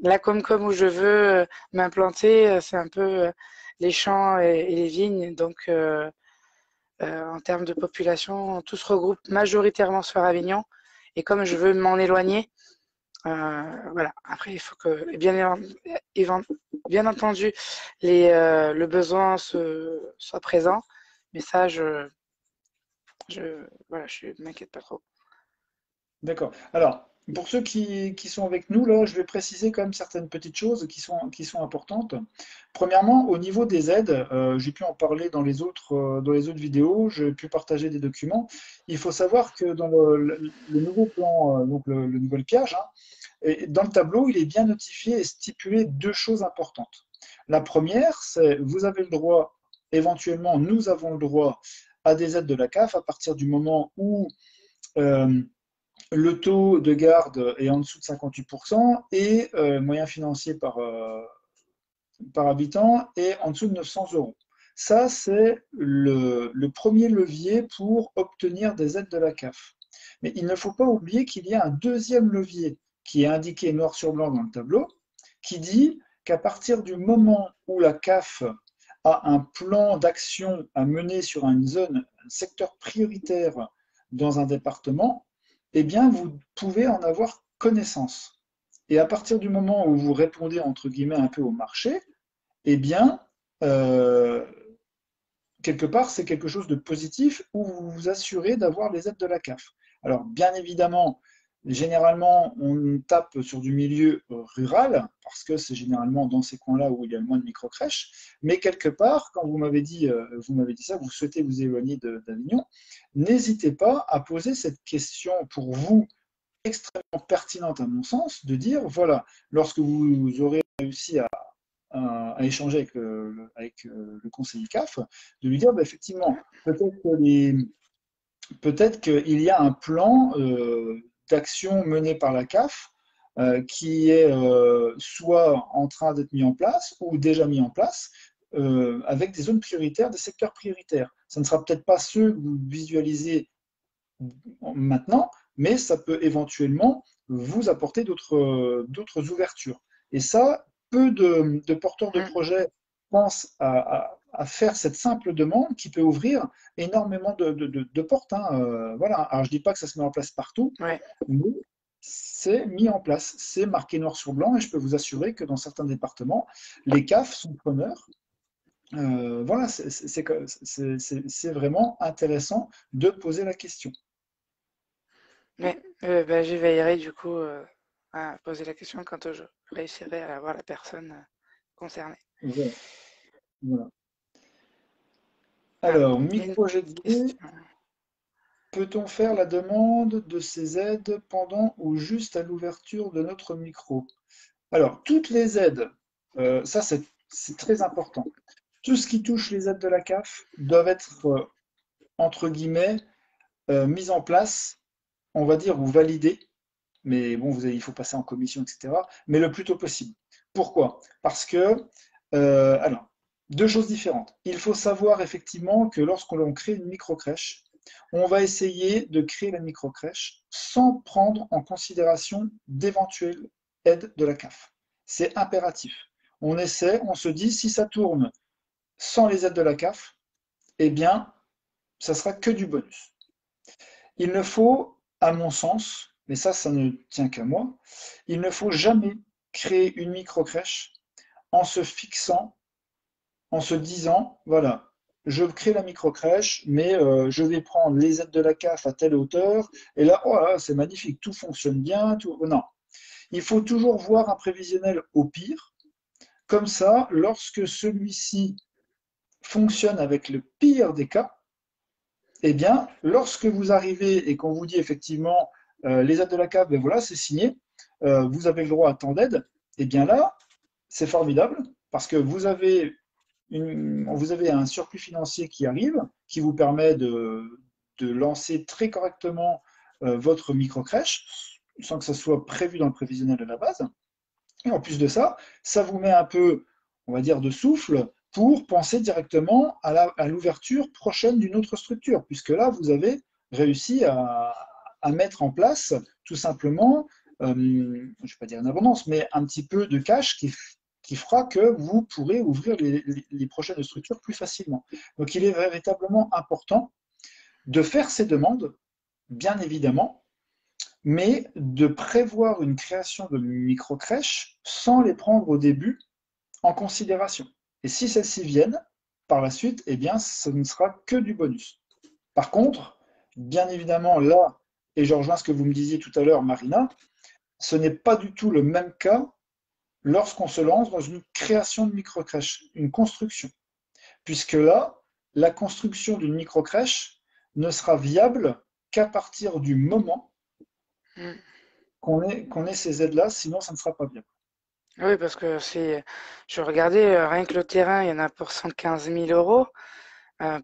la Comcom où je veux m'implanter, c'est un peu les champs et les vignes. Donc, en termes de population, tout se regroupe majoritairement sur Avignon. Et comme je veux m'en éloigner, voilà. Après, il faut que, bien entendu, le besoin soit présent. Mais ça, voilà, je m'inquiète pas trop. D'accord. Alors, pour ceux qui sont avec nous, là, je vais préciser quand même certaines petites choses qui sont importantes. Premièrement, au niveau des aides, j'ai pu en parler dans les autres vidéos, j'ai pu partager des documents. Il faut savoir que dans le nouveau plan, donc le nouvel piage, hein, et dans le tableau, il est bien notifié et stipulé deux choses importantes. La première, c'est vous avez le droit, éventuellement, nous avons le droit à des aides de la CAF à partir du moment où euh, le taux de garde est en dessous de 58% et moyen financier par habitant est en dessous de 900 euros. Ça, c'est le premier levier pour obtenir des aides de la CAF. Mais il ne faut pas oublier qu'il y a un deuxième levier qui est indiqué noir sur blanc dans le tableau, qui dit qu'à partir du moment où la CAF a un plan d'action à mener sur une zone, un secteur prioritaire dans un département, eh bien, vous pouvez en avoir connaissance. Et à partir du moment où vous répondez, entre guillemets, un peu au marché, eh bien, euh, quelque part, c'est quelque chose de positif où vous vous assurez d'avoir les aides de la CAF. Alors, bien évidemment, généralement, on tape sur du milieu rural, parce que c'est généralement dans ces coins-là où il y a le moins de micro-crèches. Mais quelque part, quand vous m'avez dit ça, vous souhaitez vous éloigner d'Avignon, n'hésitez pas à poser cette question pour vous extrêmement pertinente à mon sens, de dire, voilà, lorsque vous aurez réussi à échanger avec le conseiller CAF, de lui dire bah, effectivement, peut-être qu'il y a un plan d'action mené par la CAF qui est soit en train d'être mis en place ou déjà mis en place avec des zones prioritaires, des secteurs prioritaires. Ça ne sera peut-être pas ceux que vous visualisez maintenant, mais ça peut éventuellement vous apporter d'autres ouvertures. Et ça, peu de porteurs de Mm. projets pensent à faire cette simple demande qui peut ouvrir énormément de portes. Hein. Voilà. Alors, je ne dis pas que ça se met en place partout, Ouais. mais c'est mis en place, c'est marqué noir sur blanc, et je peux vous assurer que dans certains départements, les CAF sont preneurs. Voilà, c'est vraiment intéressant de poser la question. Mais bah, j'y veillerai du coup à poser la question quand je réussirai à avoir la personne concernée. Voilà, voilà. Ah, Alors, il y a une micro-GD, question. peut-on faire la demande de ces aides pendant ou juste à l'ouverture de notre micro? Alors, toutes les aides, ça c'est très important. Tout ce qui touche les aides de la CAF doivent être, entre guillemets, mises en place, on va dire, ou validées. Mais bon, il faut passer en commission, etc. Mais le plus tôt possible. Pourquoi? Parce que, alors, deux choses différentes. Il faut savoir effectivement que lorsqu'on crée une micro-crèche, on va essayer de créer la micro-crèche sans prendre en considération d'éventuelles aides de la CAF. C'est impératif. On essaie, on se dit, si ça tourne sans les aides de la CAF, eh bien, ça sera que du bonus. Il ne faut, à mon sens, mais ça ne tient qu'à moi, il ne faut jamais créer une micro-crèche en se fixant, en se disant, voilà, je crée la micro-crèche, mais je vais prendre les aides de la CAF à telle hauteur, et là, oh là, c'est magnifique, tout fonctionne bien, tout. Non. Il faut toujours voir un prévisionnel au pire. Comme ça, lorsque celui-ci fonctionne avec le pire des cas, eh bien, lorsque vous arrivez et qu'on vous dit effectivement les aides de la CAF, ben voilà, c'est signé, vous avez le droit à tant d'aides, eh bien là, c'est formidable parce que vous avez un surplus financier qui arrive, qui vous permet de lancer très correctement votre micro-crèche, sans que ça soit prévu dans le prévisionnel de la base. Et en plus de ça, ça vous met un peu, on va dire, de souffle pour penser directement à l'ouverture prochaine d'une autre structure, puisque là, vous avez réussi à mettre en place tout simplement, je ne vais pas dire une abondance, mais un petit peu de cash qui fera que vous pourrez ouvrir les prochaines structures plus facilement. Donc il est véritablement important de faire ces demandes, bien évidemment, mais de prévoir une création de micro-crèches sans les prendre au début en considération. Et si celles-ci viennent, par la suite, eh bien, ce ne sera que du bonus. Par contre, bien évidemment, là, et je rejoins ce que vous me disiez tout à l'heure, Marina, ce n'est pas du tout le même cas lorsqu'on se lance dans une création de micro-crèche, une construction. Puisque là, la construction d'une micro-crèche ne sera viable qu'à partir du moment Mm. qu'on ait ces aides-là, sinon ça ne sera pas viable. Oui, parce que je regardais, rien que le terrain, il y en a pour 115 000 euros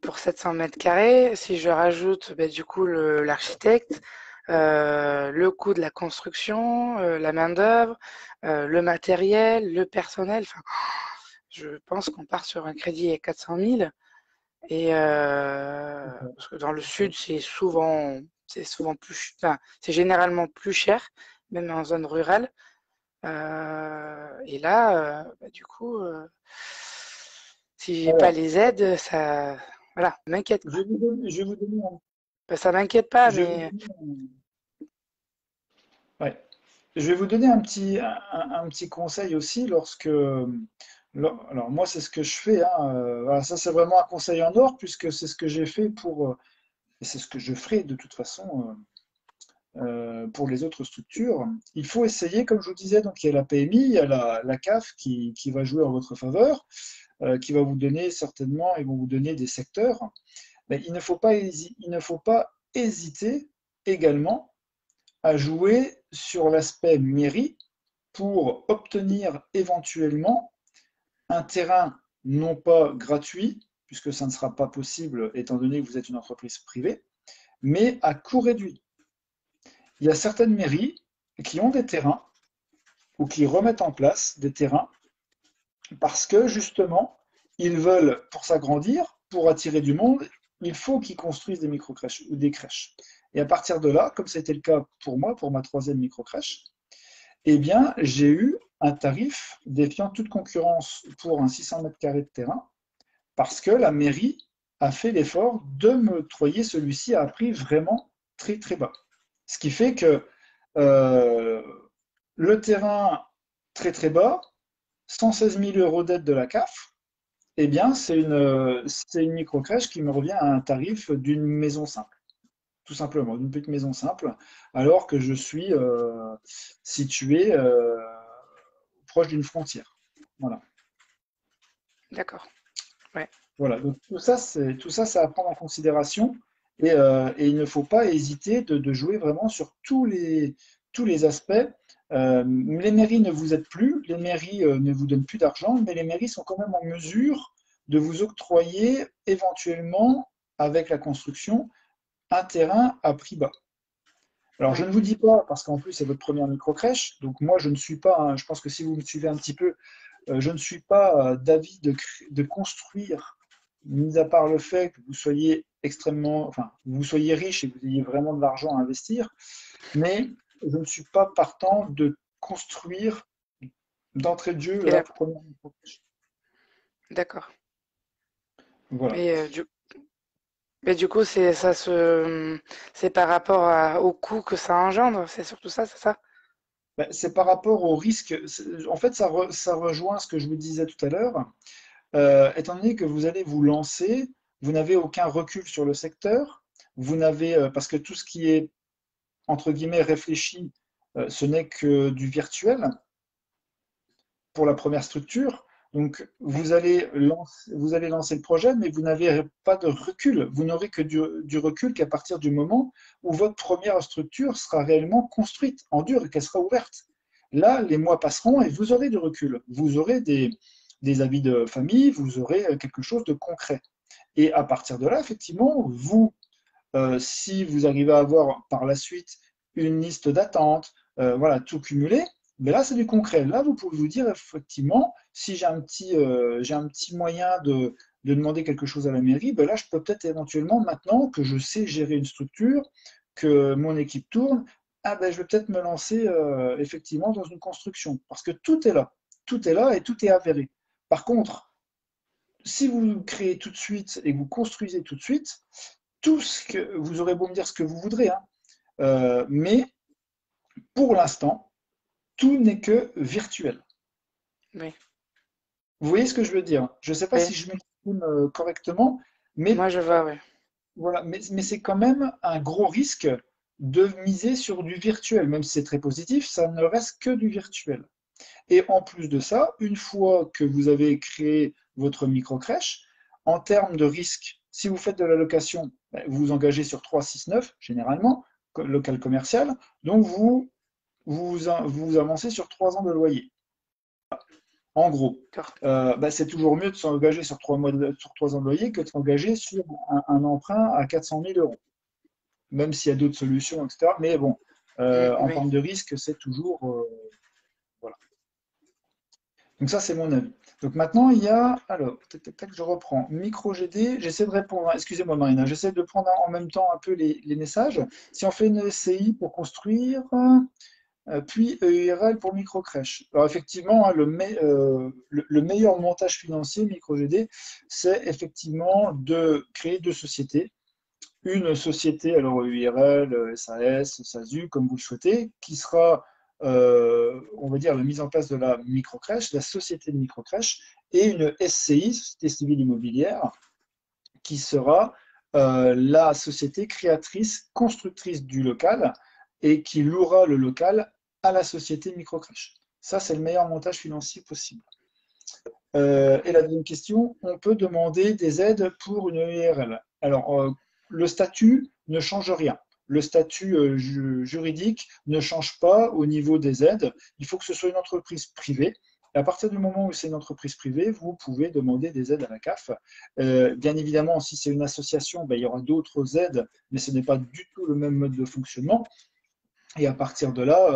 pour 700 mètres carrés. Si je rajoute bah, du coup l'architecte, le coût de la construction, la main-d'œuvre, le matériel, le personnel, enfin, je pense qu'on part sur un crédit à 400 000. Et parce que dans le sud, c'est souvent enfin, c'est généralement plus cher, même en zone rurale. Et là, bah, du coup, si j'ai pas Alors, les aides, ça, voilà, ça m'inquiète quoi. je vais vous donner Enfin, ça m'inquiète pas, je vais vous mais donner ouais. Je vais vous donner un petit conseil aussi lorsque Alors, moi, c'est ce que je fais, hein. Voilà, ça, c'est vraiment un conseil en or, puisque c'est ce que j'ai fait et c'est ce que je ferai de toute façon pour les autres structures. Il faut essayer, comme je vous disais, donc il y a la PMI, il y a la CAF qui va jouer en votre faveur, qui va vous donner certainement, ils vont vous donner des secteurs. Mais il ne faut pas hésiter également à jouer sur l'aspect mairie pour obtenir éventuellement un terrain non pas gratuit, puisque ça ne sera pas possible étant donné que vous êtes une entreprise privée, mais à coût réduit. Il y a certaines mairies qui ont des terrains ou qui remettent en place des terrains parce que justement, ils veulent, pour s'agrandir, pour attirer du monde, il faut qu'ils construisent des micro-crèches ou des crèches. Et à partir de là, comme c'était le cas pour moi, pour ma troisième micro-crèche, eh bien, j'ai eu un tarif défiant toute concurrence pour un 600 mètres carrés de terrain parce que la mairie a fait l'effort de m'octroyer celui-ci à un prix vraiment très très bas. Ce qui fait que euh, le terrain très très bas, 116 000 euros d'aide de la CAF, eh bien c'est une micro-crèche qui me revient à un tarif d'une maison simple, tout simplement, d'une petite maison simple, alors que je suis situé proche d'une frontière. Voilà. D'accord. Ouais. Voilà, donc tout ça, c'est à prendre en considération et il ne faut pas hésiter de jouer vraiment sur tous les aspects. Les mairies ne vous aident plus, les mairies ne vous donnent plus d'argent, mais les mairies sont quand même en mesure de vous octroyer éventuellement, avec la construction, un terrain à prix bas. Alors, je Ouais. ne vous dis pas, parce qu'en plus, c'est votre première micro-crèche, donc moi, je ne suis pas, hein, je pense que si vous me suivez un petit peu, je ne suis pas d'avis de construire, mis à part le fait que vous soyez extrêmement, enfin, vous soyez riche et que vous ayez vraiment de l'argent à investir, mais je ne suis pas partant de construire d'entrée de jeu Et la là, première micro-crèche. d'accord. Voilà. Mais du coup, c'est par rapport au coût que ça engendre. C'est surtout ça, c'est ça? Ben, c'est par rapport au risque. En fait, ça rejoint ce que je vous disais tout à l'heure. Étant donné que vous allez vous lancer, vous n'avez aucun recul sur le secteur. Vous n'avez, parce que tout ce qui est entre guillemets réfléchi, ce n'est que du virtuel pour la première structure. Donc, Oui. vous allez lancer le projet, mais vous n'avez pas de recul. Vous n'aurez que du recul qu'à partir du moment où votre première structure sera réellement construite en dur et qu'elle sera ouverte. Là, les mois passeront et vous aurez du recul. Vous aurez des avis de famille, vous aurez quelque chose de concret. Et à partir de là, effectivement, si vous arrivez à avoir par la suite une liste d'attente, voilà, tout cumulé, mais là, c'est du concret. Là, vous pouvez vous dire, effectivement, si j'ai un petit moyen de demander quelque chose à la mairie, ben là, je peux peut-être éventuellement, maintenant que je sais gérer une structure, que mon équipe tourne, ah ben, je vais peut-être me lancer effectivement dans une construction. Parce que tout est là. Tout est là et tout est avéré. Par contre, si vous créez tout de suite et que vous construisez tout de suite, tout ce que vous aurez beau me dire ce que vous voudrez, hein, mais pour l'instant, tout n'est que virtuel. Oui. Vous voyez ce que je veux dire? Je ne sais pas si Oui. je m'exprime correctement, mais Moi, je vois, oui. voilà, mais c'est quand même un gros risque de miser sur du virtuel, même si c'est très positif, ça ne reste que du virtuel. Et en plus de ça, une fois que vous avez créé votre micro-crèche, en termes de risque, si vous faites de la location, ben, vous vous engagez sur 3, 6, 9, généralement, local commercial, donc vous avancez sur 3 ans de loyer. En gros, D'accord. bah, c'est toujours mieux de s'engager sur 3 ans de loyer que de s'engager sur un emprunt à 400 000 euros, même s'il y a d'autres solutions, etc. Mais bon, en Oui. termes de risque, c'est toujours. Voilà. Donc, ça, c'est mon avis. Donc, maintenant, il y a. Alors, tac, tac, tac, je reprends. Micro GD, j'essaie de répondre. Excusez-moi, Marina, j'essaie de prendre en même temps un peu les messages. Si on fait une SCI pour construire, puis EURL pour microcrèche. Alors effectivement, hein, le meilleur montage financier micro-GD, c'est effectivement de créer deux sociétés. Une société, alors EURL, SAS, SASU, comme vous le souhaitez, qui sera on va dire, la mise en place de la microcrèche, la société de microcrèche, et une SCI, Société civile immobilière, qui sera la société créatrice, constructrice du local et qui louera le local à la société microcrèche. Ça, c'est le meilleur montage financier possible. Et la deuxième question, on peut demander des aides pour une EIRL. Alors, le statut ne change rien. Le statut juridique ne change pas au niveau des aides. Il faut que ce soit une entreprise privée. Et à partir du moment où c'est une entreprise privée, vous pouvez demander des aides à la CAF. Bien évidemment, si c'est une association, ben, il y aura d'autres aides, mais ce n'est pas du tout le même mode de fonctionnement. Et à partir de là,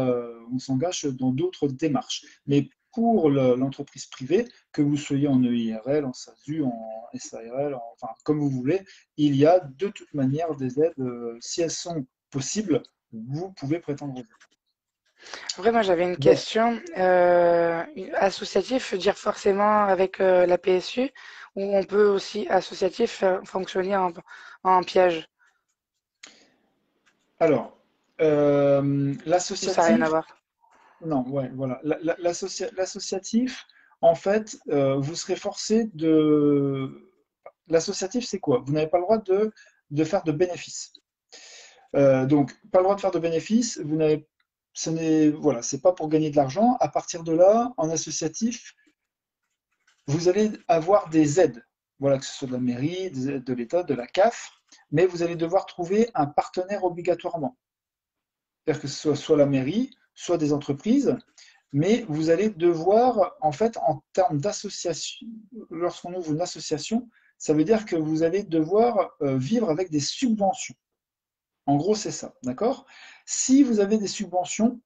on s'engage dans d'autres démarches. Mais pour l'entreprise privée, que vous soyez en EIRL, en SASU, en SARL, enfin comme vous voulez, il y a de toute manière des aides. Si elles sont possibles, vous pouvez prétendre aux aides. Après, moi, j'avais une Voilà. question. Associatif veut dire forcément avec la PSU, ou on peut aussi associatif fonctionner en piège, Alors, ou ça n'a rien à l'associatif, voir. non, ouais, voilà. L'associatif, en fait, vous serez forcé de. L'associatif, c'est quoi? Vous n'avez pas le droit de faire de bénéfices. Donc, pas le droit de faire de bénéfices. Vous n'avez, ce n'est, voilà, c'est pas pour gagner de l'argent. À partir de là, en associatif, vous allez avoir des aides. Voilà, que ce soit de la mairie, des aides de l'État, de la CAF, mais vous allez devoir trouver un partenaire obligatoirement. C'est-à-dire que ce soit la mairie, soit des entreprises, mais vous allez devoir, en fait, en termes d'association, lorsqu'on ouvre une association, ça veut dire que vous allez devoir vivre avec des subventions. En gros, c'est ça, d'accord? Si vous avez des subventions,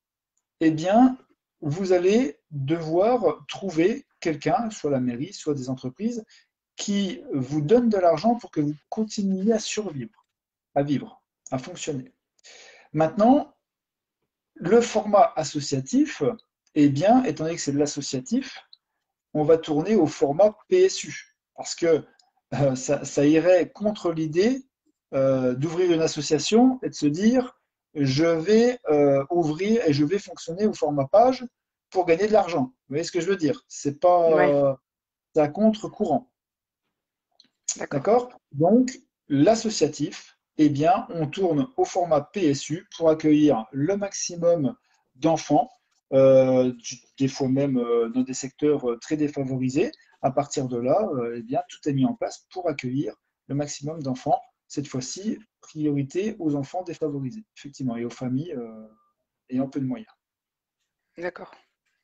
eh bien, vous allez devoir trouver quelqu'un, soit la mairie, soit des entreprises, qui vous donne de l'argent pour que vous continuiez à survivre, à vivre, à fonctionner. Maintenant, le format associatif, eh bien, étant donné que c'est de l'associatif, on va tourner au format PSU. Parce que ça irait contre l'idée d'ouvrir une association et de se dire je vais ouvrir et je vais fonctionner au format page pour gagner de l'argent. Vous voyez ce que je veux dire? C'est Oui, pas c'est à contre-courant. d'accord. D'accord? Donc, l'associatif, eh bien, on tourne au format PSU pour accueillir le maximum d'enfants, des fois même dans des secteurs très défavorisés. À partir de là, eh bien, tout est mis en place pour accueillir le maximum d'enfants. Cette fois-ci, priorité aux enfants défavorisés, effectivement, et aux familles ayant peu de moyens. D'accord.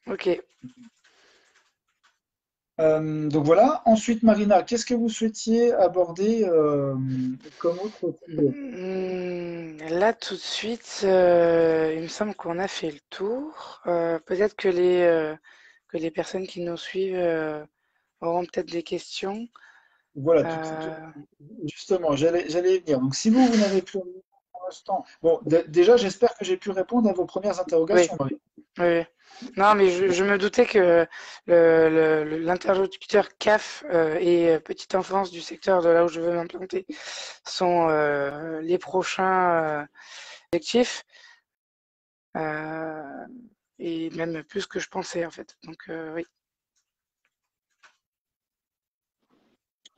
Ok. Donc voilà. Ensuite, Marina, qu'est-ce que vous souhaitiez aborder comme autre sujet? Là, tout de suite, il me semble qu'on a fait le tour. Peut-être que les personnes qui nous suivent auront peut-être des questions. Voilà, Euh, justement, j'allais y venir. Donc, si vous n'avez plus rien pour l'instant, bon, déjà, j'espère que j'ai pu répondre à vos premières oui, interrogations, Marie. oui. Non, mais je me doutais que l'interlocuteur CAF et Petite Enfance du secteur de là où je veux m'implanter sont les prochains objectifs, euh, et même plus que je pensais en fait. Donc oui,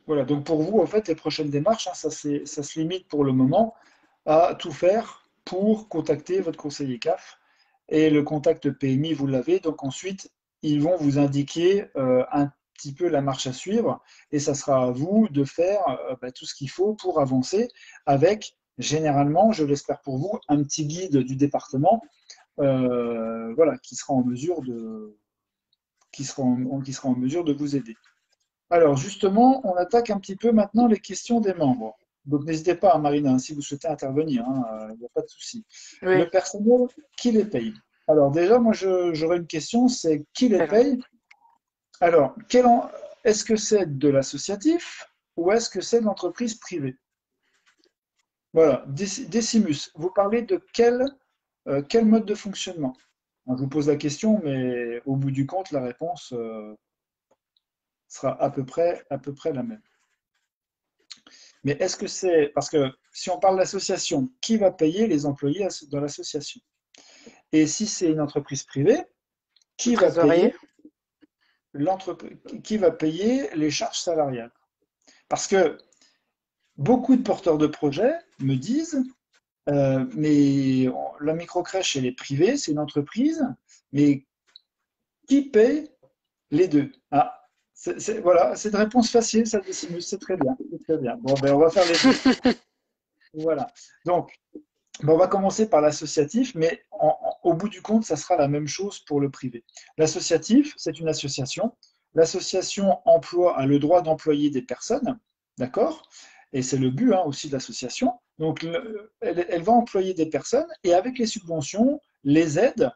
Voilà, donc pour vous, en fait, les prochaines démarches, hein, ça se limite pour le moment à tout faire pour contacter votre conseiller CAF. Et le contact PMI, vous l'avez. Donc ensuite, ils vont vous indiquer un petit peu la marche à suivre. Et ça sera à vous de faire tout ce qu'il faut pour avancer avec, généralement, je l'espère pour vous, un petit guide du département voilà, qui sera en mesure de vous aider. Alors justement, on attaque un petit peu maintenant les questions des membres. Donc n'hésitez pas, hein, Marina, hein, si vous souhaitez intervenir, il n'y a pas de souci. oui. Le personnel, qui les paye? Alors déjà, moi j'aurais une question, c'est qui les Alors, paye? Alors, est-ce que c'est de l'associatif ou est-ce que c'est de l'entreprise privée? Voilà, Decimus, vous parlez de quel mode de fonctionnement? Je vous pose la question, mais au bout du compte, la réponse sera à peu près la même. Mais est-ce que c'est. Parce que si on parle d'association, qui va payer les employés dans l'association? Et si c'est une entreprise privée, Le qui va trésorier. payer qui va payer les charges salariales? Parce que beaucoup de porteurs de projets me disent, mais la microcrèche, elle est privée, c'est une entreprise, mais qui paye les deux? Ah, voilà, c'est une réponse facile, ça Décimus, c'est très bien, c'est très bien. Bon, ben, on va faire les deux. Voilà. Donc, ben, on va commencer par l'associatif, mais au bout du compte, ça sera la même chose pour le privé. L'associatif, c'est une association. L'association a le droit d'employer des personnes, d'accord? Et c'est le but hein, aussi de l'association. Donc, elle va employer des personnes et avec les subventions, les aides,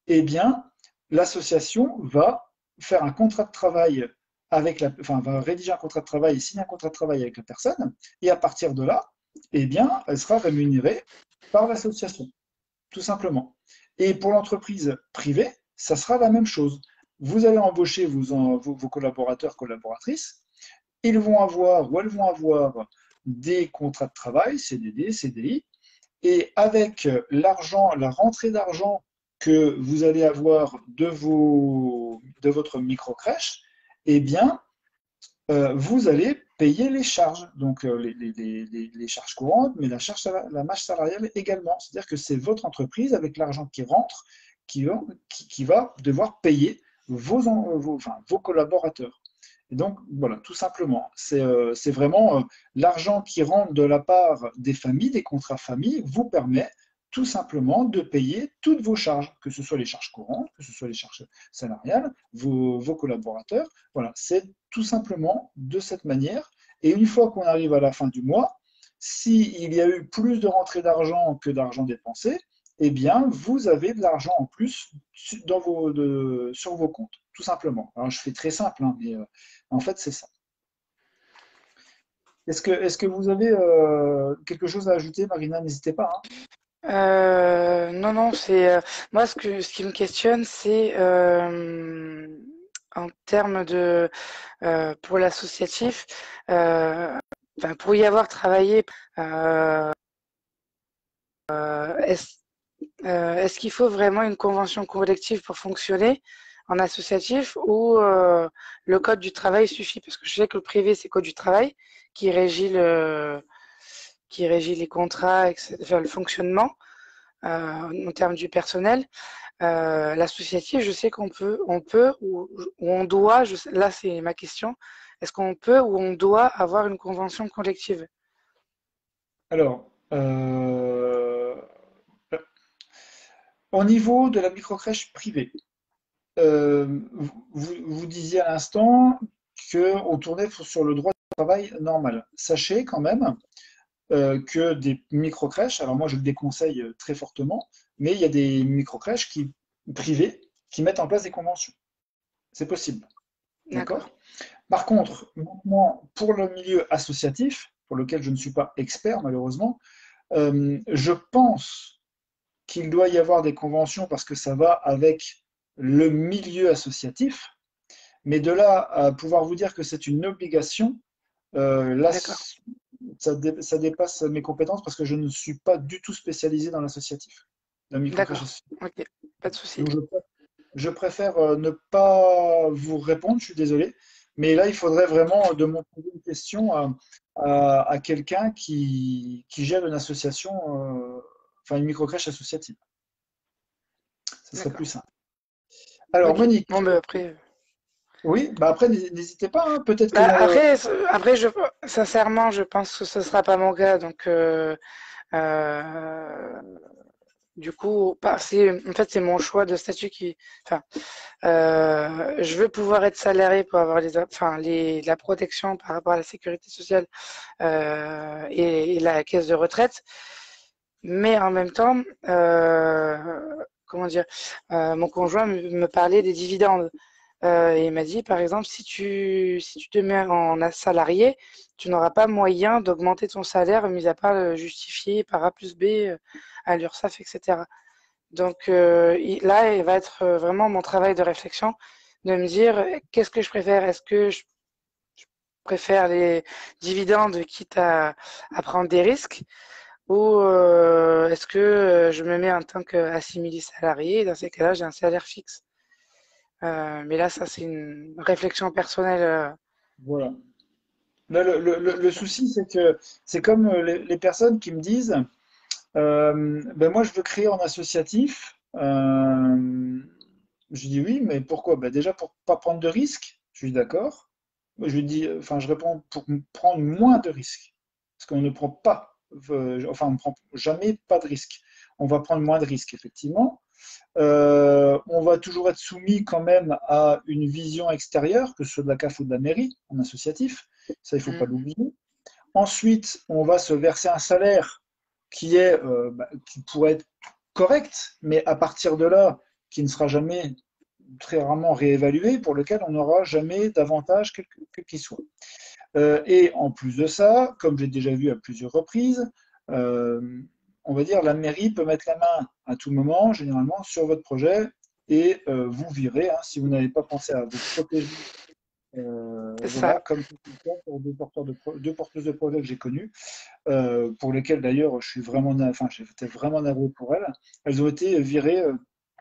eh bien, l'association va faire un contrat de travail enfin, va rédiger un contrat de travail et signer un contrat de travail avec la personne. Et à partir de là, eh bien, elle sera rémunérée par l'association, tout simplement. Et pour l'entreprise privée, ça sera la même chose. Vous allez embaucher vos collaborateurs, collaboratrices. Ils vont avoir ou elles vont avoir des contrats de travail, CDD, CDI, et avec l'argent, la rentrée d'argent que vous allez avoir de votre micro-crèche, eh bien, vous allez payer les charges, donc les charges courantes, mais la marge salariale également. C'est-à-dire que c'est votre entreprise, avec l'argent qui rentre, qui va devoir payer enfin, vos collaborateurs. Et donc, voilà, tout simplement, c'est vraiment l'argent qui rentre de la part des familles, des contrats familles, vous permet tout simplement de payer toutes vos charges, que ce soit les charges courantes, que ce soit les charges salariales, vos collaborateurs. Voilà, c'est tout simplement de cette manière. Et une fois qu'on arrive à la fin du mois, s'il y a eu plus de rentrées d'argent que d'argent dépensé, eh bien, vous avez de l'argent en plus sur vos comptes, tout simplement. Alors, je fais très simple, hein, mais en fait, c'est ça. Est-ce que vous avez quelque chose à ajouter, Marina? N'hésitez pas, hein. Non, non, c'est moi ce qui me questionne, c'est en termes de pour l'associatif, euh, enfin, pour y avoir travaillé, euh, est-ce est-ce qu'il faut vraiment une convention collective pour fonctionner en associatif ou le code du travail suffit? Parce que je sais que le privé, c'est le code du travail qui régit qui régit les contrats, etc., enfin, le fonctionnement en termes du personnel. L'associatif, je sais ou on doit, là c'est ma question, est-ce qu'on peut ou on doit avoir une convention collective? Alors, au niveau de la microcrèche privée, vous disiez à l'instant qu'on tournait sur le droit du travail normal. Sachez quand même que des microcrèches, alors moi je le déconseille très fortement, mais il y a des microcrèches privées qui mettent en place des conventions. C'est possible, D'accord. d'accord? Par contre, maintenant, pour le milieu associatif, pour lequel je ne suis pas expert malheureusement, je pense qu'il doit y avoir des conventions parce que ça va avec le milieu associatif, mais de là à pouvoir vous dire que c'est une obligation, là, D'accord. ça dépasse mes compétences parce que je ne suis pas du tout spécialisé dans l'associatif, dans le microcrédit D'accord. associatif. Ok. Pas de souci. Donc, je préfère ne pas vous répondre, je suis désolé, mais là, il faudrait vraiment de me poser une question à quelqu'un qui gère une association, enfin une microcrèche associative. Ce serait plus D'accord. simple. Alors, Ok. Bon, Monique, ben après. oui, bah après, n'hésitez pas, hein, peut-être que Bah, dans le. après, sincèrement, je pense que ce sera pas mon cas. Donc, euh, du coup, en fait, c'est mon choix de statut qui. Enfin, je veux pouvoir être salarié pour avoir la protection par rapport à la sécurité sociale et la caisse de retraite. Mais en même temps, comment dire, mon conjoint me parlait des dividendes. Et il m'a dit, par exemple, si tu te mets en salarié, tu n'auras pas moyen d'augmenter ton salaire, mis à part le justifier par A plus B à l'URSSAF, etc. Donc là, il va être vraiment mon travail de réflexion, de me dire, qu'est-ce que je préfère? Est-ce que je préfère les dividendes, quitte à prendre des risques, ou est-ce que je me mets en tant qu'assimilé salarié? Dans ces cas-là, j'ai un salaire fixe. Mais là, ça, c'est une réflexion personnelle. Voilà. Là, le souci, c'est que c'est comme les personnes qui me disent, ben moi, je veux créer en associatif. Je dis oui, mais pourquoi? Ben déjà pour pas prendre de risques. Je suis d'accord. Moi, je dis, enfin, je réponds pour prendre moins de risques, parce qu'on ne prend pas, enfin, on ne prend jamais pas de risques. On va prendre moins de risques, effectivement. On va toujours être soumis quand même à une vision extérieure, que ce soit de la CAF ou de la mairie, en associatif. Ça, il ne faut pas Mm. l'oublier. Ensuite, on va se verser un salaire qui pourrait être correct, mais à partir de là, qui ne sera jamais, très rarement réévalué, pour lequel on n'aura jamais d'avantage quel qu'il soit. Et en plus de ça, comme j'ai déjà vu à plusieurs reprises, euh, on va dire la mairie peut mettre la main à tout moment, généralement, sur votre projet et vous virer si vous n'avez pas pensé à vous protéger. C'est ça. Voilà, comme c'est le cas pour deux porteuses de projets que j'ai connues, pour lesquelles d'ailleurs je suis vraiment, enfin, j'étais vraiment navré pour elles. Elles ont été virées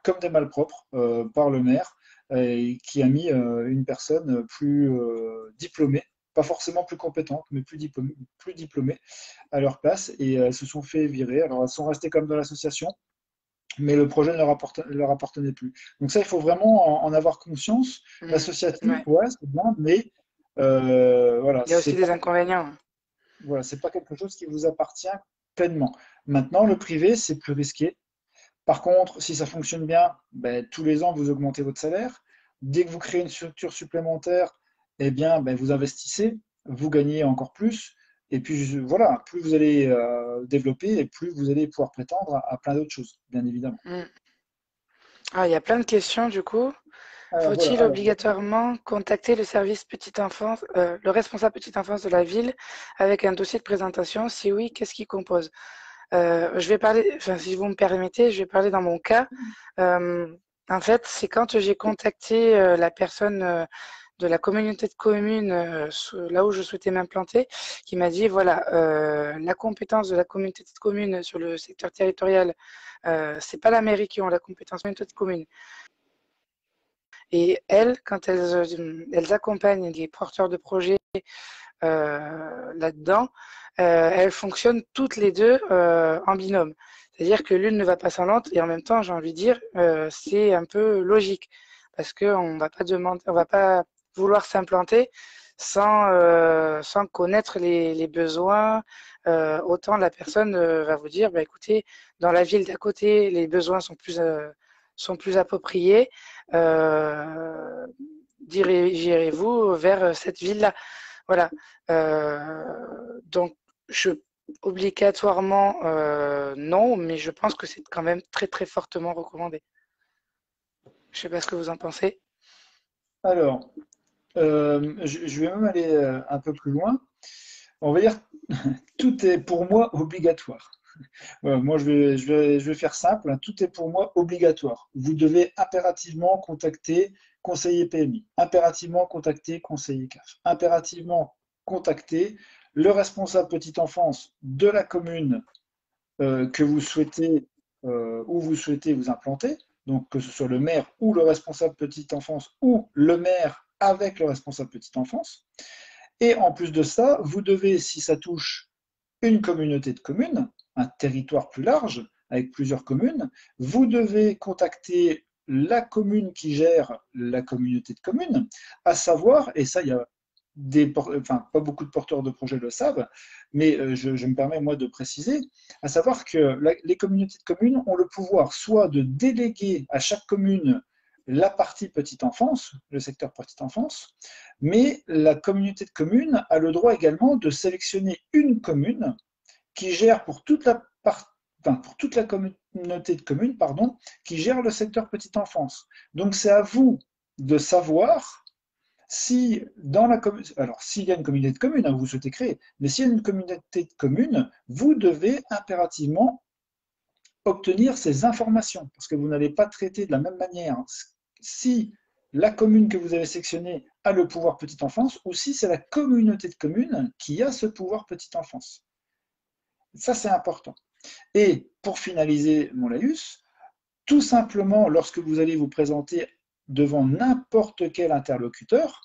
comme des malpropres par le maire, qui a mis une personne plus diplômée, pas forcément plus compétente, mais plus diplômée à leur place, et elles se sont fait virer. Alors elles sont restées comme dans l'association, mais le projet ne leur appartenait plus. Donc ça, il faut vraiment en avoir conscience. Mm. L'associatif, Ouais. ouais, c'est bien, mais voilà, Il y a aussi des inconvénients. c'est pas quelque chose qui vous appartient pleinement. Maintenant, le privé, c'est plus risqué. Par contre, si ça fonctionne bien, ben, tous les ans, vous augmentez votre salaire. Dès que vous créez une structure supplémentaire, eh bien, ben, vous investissez, vous gagnez encore plus. Et puis voilà, plus vous allez développer et plus vous allez pouvoir prétendre à plein d'autres choses, bien évidemment. Mm. Ah, il y a plein de questions du coup. Alors voilà, Faut-il obligatoirement contacter le service petite enfance, le responsable petite enfance de la ville avec un dossier de présentation? Si oui, qu'est-ce qu'il compose? Je vais parler, enfin, si vous me permettez, je vais parler dans mon cas. Euh, En fait, c'est quand j'ai contacté la personne de la communauté de communes là où je souhaitais m'implanter, qui m'a dit voilà, la compétence de la communauté de communes sur le secteur territorial, c'est pas la mairie qui ont la compétence, c'est la communauté de communes. Et elles, quand elles accompagnent les porteurs de projets là-dedans, elles fonctionnent toutes les deux en binôme. C'est-à-dire que l'une ne va pas sans l'autre et en même temps, j'ai envie de dire, c'est un peu logique parce qu'on va pas demander, on va pas vouloir s'implanter sans connaître les besoins. Autant la personne va vous dire, bah, écoutez, dans la ville d'à côté, les besoins sont plus appropriés. Euh, Dirigez-vous vers cette ville-là. Voilà. Donc, je, obligatoirement, non, mais je pense que c'est quand même très, très fortement recommandé. Je ne sais pas ce que vous en pensez. alors je vais même aller un peu plus loin. On va dire tout est pour moi obligatoire. Voilà, moi, je vais faire simple, hein. Tout est pour moi obligatoire. Vous devez impérativement contacter conseiller PMI, impérativement contacter conseiller CAF, impérativement contacter le responsable petite enfance de la commune que vous souhaitez, où vous souhaitez vous implanter, donc que ce soit le maire ou le responsable petite enfance ou le maire avec le responsable petite enfance. Et en plus de ça, vous devez, si ça touche une communauté de communes, un territoire plus large, avec plusieurs communes, vous devez contacter la commune qui gère la communauté de communes, à savoir, et ça, il y a enfin, pas beaucoup de porteurs de projets le savent, mais je me permets moi de préciser, à savoir que les communautés de communes ont le pouvoir soit de déléguer à chaque commune la partie petite enfance, le secteur petite enfance, mais la communauté de communes a le droit également de sélectionner une commune qui gère pour toute la communauté de communes, pardon, qui gère le secteur petite enfance. Donc c'est à vous de savoir si dans la commune, alors s'il y a une communauté de communes, vous souhaitez créer, mais s'il y a une communauté de communes, vous devez impérativement obtenir ces informations, parce que vous n'allez pas traiter de la même manière si la commune que vous avez sélectionnée a le pouvoir petite enfance ou si c'est la communauté de communes qui a ce pouvoir petite enfance. Ça, c'est important. Et pour finaliser mon laïus, tout simplement, lorsque vous allez vous présenter devant n'importe quel interlocuteur,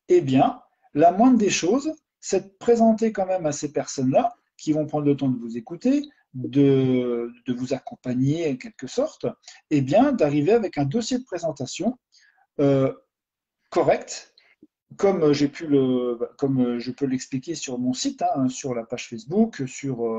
eh bien, la moindre des choses, c'est de présenter quand même à ces personnes-là, qui vont prendre le temps de vous écouter, de vous accompagner en quelque sorte, eh bien, d'arriver avec un dossier de présentation euh, correct, comme je peux l'expliquer sur mon site, hein, sur la page Facebook, sur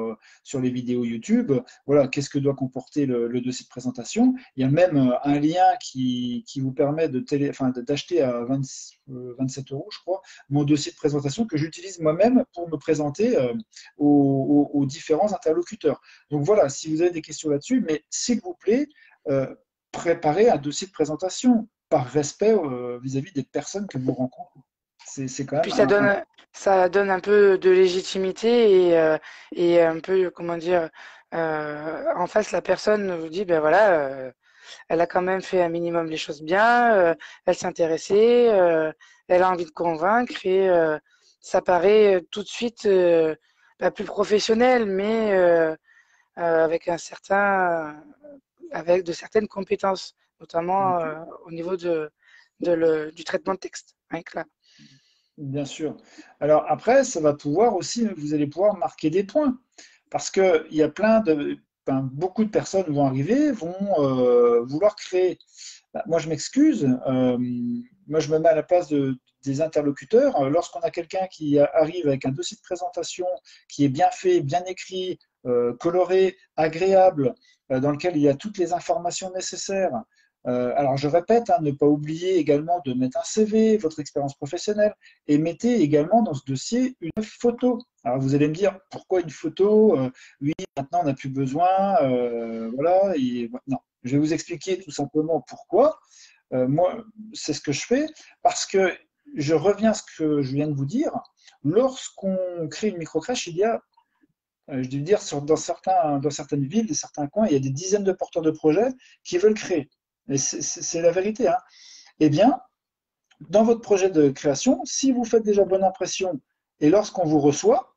les vidéos YouTube. Voilà, qu'est-ce que doit comporter le dossier de présentation. Il y a même un lien qui vous permet d'acheter à 27 euros, je crois, mon dossier de présentation que j'utilise moi-même pour me présenter aux différents interlocuteurs. Donc voilà, si vous avez des questions là-dessus, mais s'il vous plaît, euh, préparez un dossier de présentation par respect vis-à-vis des personnes que vous rencontrez. C'est quand Puis même ça donne un peu de légitimité et un peu, comment dire, en face, la personne vous dit, ben voilà, elle a quand même fait un minimum les choses bien, elle s'est intéressée, elle a envie de convaincre et ça paraît tout de suite pas plus professionnel, mais avec avec de certaines compétences, notamment au niveau du traitement de texte. Avec là. bien sûr. Alors après, ça va pouvoir aussi, vous allez pouvoir marquer des points. Parce qu'il y a beaucoup de personnes vont arriver, vont vouloir créer. Bah, moi, je m'excuse. Moi, je me mets à la place des interlocuteurs. Lorsqu'on a quelqu'un qui arrive avec un dossier de présentation qui est bien fait, bien écrit, coloré, agréable, dans lequel il y a toutes les informations nécessaires. Alors, je répète, hein, ne pas oublier également de mettre un CV, votre expérience professionnelle, et mettez également dans ce dossier une photo. Alors, vous allez me dire, pourquoi une photo? Oui, maintenant, on n'a plus besoin. Voilà. Non, je vais vous expliquer tout simplement pourquoi. Moi, c'est ce que je fais parce que je reviens à ce que je viens de vous dire. Lorsqu'on crée une microcrèche, il y a, je vais dire, dans certaines villes, dans certains coins, il y a des dizaines de porteurs de projets qui veulent créer. Et c'est la vérité, hein. Eh bien, dans votre projet de création, si vous faites déjà bonne impression et lorsqu'on vous reçoit,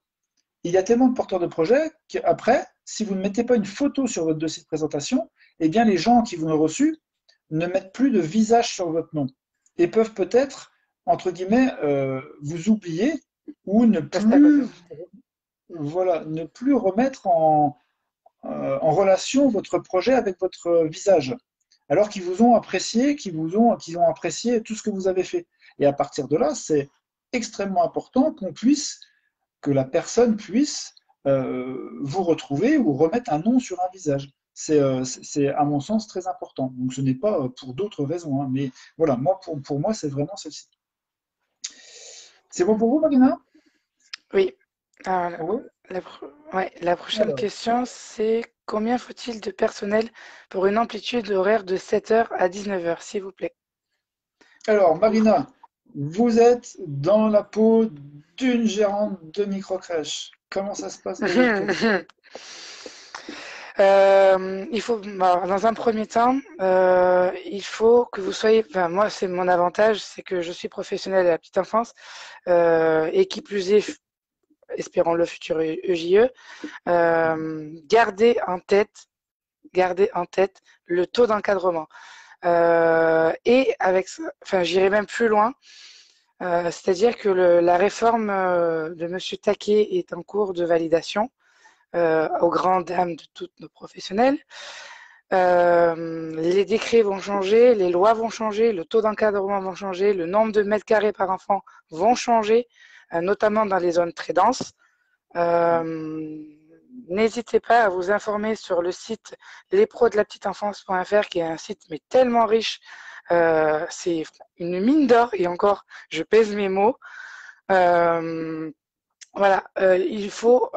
il y a tellement de porteurs de projets qu'après, si vous ne mettez pas une photo sur votre dossier de présentation, eh bien les gens qui vous ont reçu ne mettent plus de visage sur votre nom et peuvent peut-être, entre guillemets, vous oublier ou Reste à côté. voilà, ne plus remettre en relation votre projet avec votre visage. Alors qu'ils vous ont apprécié, qu'ils ont apprécié tout ce que vous avez fait. Et à partir de là, c'est extrêmement important que la personne puisse vous retrouver ou remettre un nom sur un visage. C'est à mon sens très important. Donc ce n'est pas pour d'autres raisons, hein, mais voilà, pour moi, c'est vraiment celle-ci. C'est bon pour vous, Marina? Oui. Alors, Oui. la prochaine Alors, question, c'est combien faut-il de personnel pour une amplitude horaire de 7 heures à 19 heures, s'il vous plaît? alors, Marina, vous êtes dans la peau d'une gérante de microcrèche. Comment ça se passe de votre côté? Il faut, alors, dans un premier temps, il faut que vous soyez, enfin, moi, c'est mon avantage, c'est que je suis professionnelle à la petite enfance, et qui plus est, espérons le futur EJE, gardez en tête le taux d'encadrement. Et avec ça, enfin, j'irai même plus loin, c'est-à-dire que la réforme de Monsieur Taquet est en cours de validation aux grandes dames de tous nos professionnels. Les décrets vont changer, les lois vont changer, le taux d'encadrement va changer, le nombre de mètres carrés par enfant vont changer, notamment dans les zones très denses. N'hésitez pas à vous informer sur le site lesprodelaPetiteEnfance.fr qui est un site mais tellement riche. C'est une mine d'or et encore, je pèse mes mots. Voilà, il faut,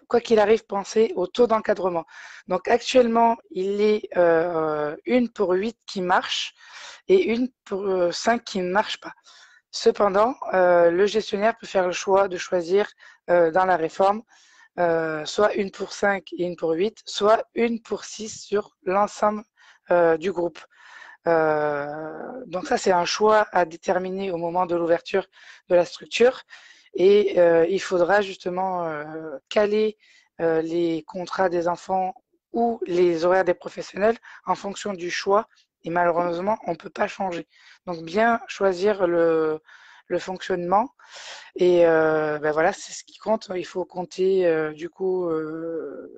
quoi qu'il arrive, penser au taux d'encadrement. Donc actuellement, il est une pour 8 qui marche et une pour 5 qui ne marche pas. Cependant, le gestionnaire peut faire le choix de choisir dans la réforme soit une pour 5 et une pour 8, soit une pour 6 sur l'ensemble du groupe. Donc ça, c'est un choix à déterminer au moment de l'ouverture de la structure. Et il faudra justement caler les contrats des enfants ou les horaires des professionnels en fonction du choix. Et malheureusement, on ne peut pas changer. Donc, bien choisir le fonctionnement. Et ben voilà, c'est ce qui compte. Il faut compter du coup le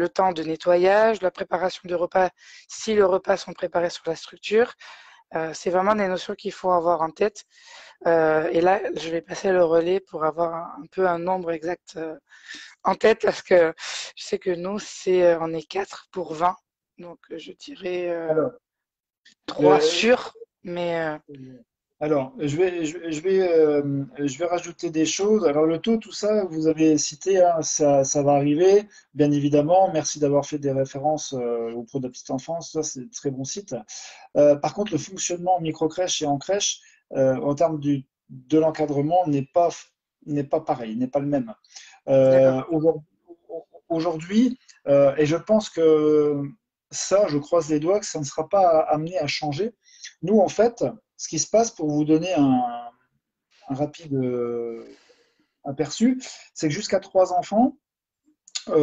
temps de nettoyage, la préparation du repas, si le repas sont préparés sur la structure. C'est vraiment des notions qu'il faut avoir en tête. Et là, je vais passer le relais pour avoir un peu un nombre exact en tête parce que je sais que nous, on est 4 pour 20. Donc, je dirais Alors, 3 euh, sûrs. Mais alors, je vais rajouter des choses. Alors, le taux, tout ça, vous avez cité, hein, ça va arriver, bien évidemment. Merci d'avoir fait des références au Pro de la petite enfance. Ça, c'est un très bon site. Par contre, le fonctionnement en microcrèche et en crèche, en termes de l'encadrement, n'est pas pareil, n'est pas le même. d'accord. Aujourd'hui, et je pense que ça, je croise les doigts, que ça ne sera pas amené à changer. Nous, en fait, ce qui se passe, pour vous donner un rapide aperçu, c'est que jusqu'à 3 enfants, un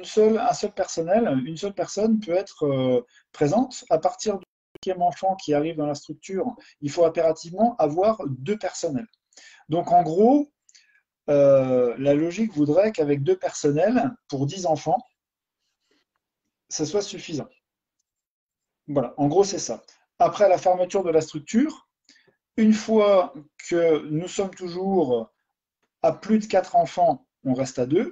seul personnel, une seule personne peut être présente. À partir du 5e enfant qui arrive dans la structure, il faut impérativement avoir 2 personnels. Donc en gros, la logique voudrait qu'avec 2 personnels, pour 10 enfants, ça soit suffisant. Voilà, en gros c'est ça. Après la fermeture de la structure, une fois que nous sommes toujours à plus de 4 enfants, on reste à 2.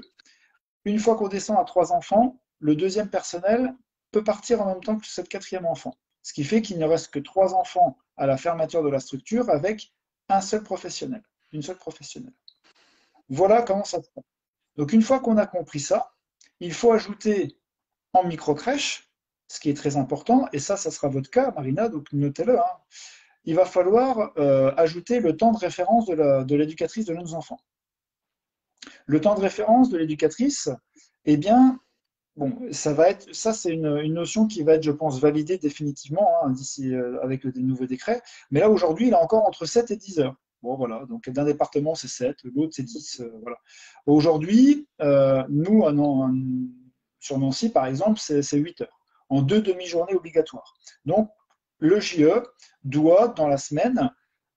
Une fois qu'on descend à 3 enfants, le deuxième personnel peut partir en même temps que ce 4e enfant. Ce qui fait qu'il ne reste que 3 enfants à la fermeture de la structure avec un seul professionnel, une seule professionnelle. Voilà comment ça se passe. Donc une fois qu'on a compris ça, il faut ajouter en micro-crèche, ce qui est très important, et ça sera votre cas, Marina, donc notez-le, hein, il va falloir ajouter le temps de référence de l'éducatrice de jeunes enfants. Le temps de référence de l'éducatrice, eh bien, bon, ça c'est une notion qui va être, je pense, validée définitivement hein, d'ici avec le nouveau décret. Mais là, aujourd'hui, il est encore entre 7 et 10 heures. Bon, voilà, donc d'un département, c'est 7, l'autre, c'est 10. Voilà. Aujourd'hui, nous, sur Nancy, par exemple, c'est 8 heures, en 2 demi-journées obligatoires. Donc, le JE doit, dans la semaine,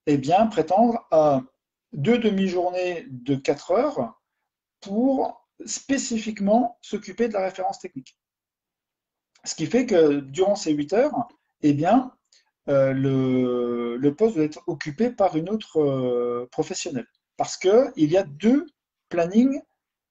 eh bien, prétendre à 2 demi-journées de 4 heures pour spécifiquement s'occuper de la référence technique. Ce qui fait que durant ces 8 heures, eh bien, le poste doit être occupé par une autre professionnelle. Parce qu'il y a 2 plannings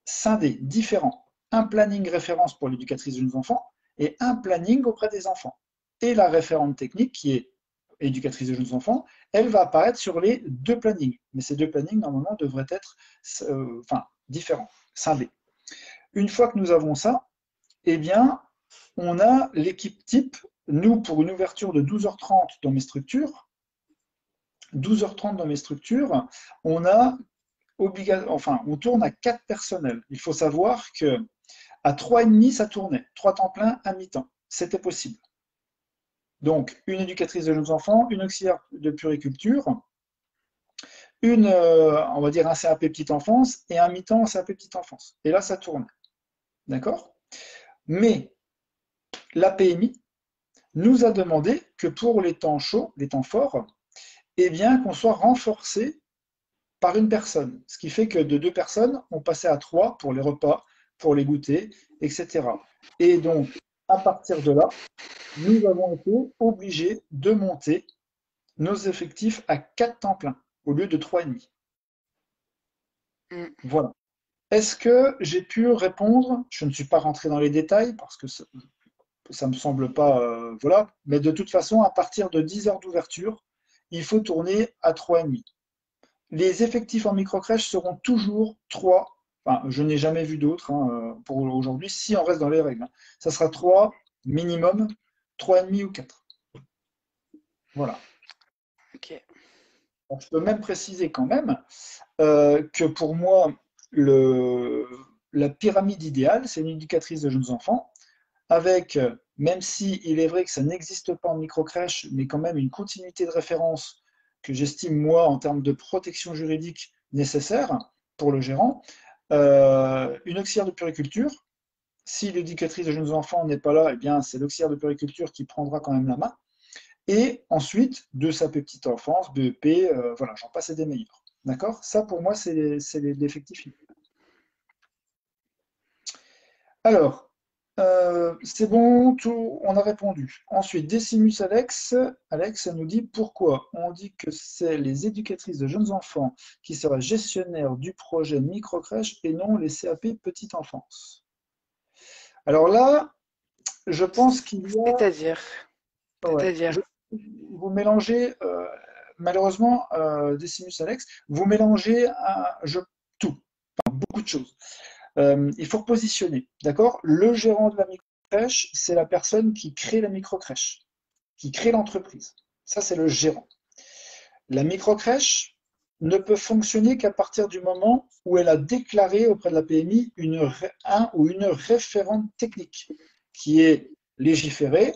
scindés, différents. Un planning référence pour l'éducatrice de jeunes enfants et un planning auprès des enfants. Et la référente technique, qui est éducatrice de jeunes enfants, elle va apparaître sur les 2 plannings. Mais ces 2 plannings, normalement, devraient être différents, scindés. Une fois que nous avons ça, eh bien, on a l'équipe type. Nous, pour une ouverture de 12h30 dans mes structures, 12h30 dans mes structures, on a on tourne à 4 personnels. Il faut savoir que à 3,5, ça tournait. 3 temps plein, à mi-temps. C'était possible. Donc, une éducatrice de jeunes enfants, une auxiliaire de puriculture, on va dire un CAP petite enfance et un mi-temps CAP petite enfance. Et là, ça tourne. D'accord? Mais la PMI nous a demandé que pour les temps chauds, les temps forts, eh bien, qu'on soit renforcé par une personne. Ce qui fait que de 2 personnes, on passait à 3 pour les repas, pour les goûters, etc. Et donc, à partir de là, nous avons été obligés de monter nos effectifs à 4 temps plein au lieu de 3,5. Mm. Voilà. Est-ce que j'ai pu répondre? Je ne suis pas rentré dans les détails parce que ça ne me semble pas. Voilà. Mais de toute façon, à partir de 10 heures d'ouverture, il faut tourner à 3,5. Les effectifs en microcrèche seront toujours 3. Enfin, je n'ai jamais vu d'autres hein, pour aujourd'hui, si on reste dans les règles. Hein. Ça sera 3 minimum, 3,5 ou 4. Voilà. Ok. Alors, je peux même préciser quand même que pour moi, la pyramide idéale, c'est une éducatrice de jeunes enfants, avec, même si il est vrai que ça n'existe pas en microcrèche, mais quand même une continuité de référence que j'estime, moi, en termes de protection juridique nécessaire, pour le gérant, une auxiliaire de puériculture. Si l'éducatrice de jeunes enfants n'est pas là, eh bien, c'est l'auxiliaire de puériculture qui prendra quand même la main. Et ensuite, de sa petite enfance, BEP, voilà, j'en passe et des meilleurs. D'accord? Ça, pour moi, c'est l'effectif. Alors, c'est bon, tout, on a répondu. Ensuite, Decimus Alex. Alex nous dit pourquoi on dit que c'est les éducatrices de jeunes enfants qui seraient gestionnaires du projet microcrèche et non les CAP petite enfance. Alors là, je pense qu'il y a. C'est-à-dire, Ouais, c'est-à-dire. vous mélangez, malheureusement, Decimus Alex, vous mélangez tout, beaucoup de choses. Il faut repositionner, d'accord? Le gérant de la microcrèche, c'est la personne qui crée la microcrèche, qui crée l'entreprise. Ça, c'est le gérant. La microcrèche ne peut fonctionner qu'à partir du moment où elle a déclaré auprès de la PMI un ou une référente technique qui est légiférée.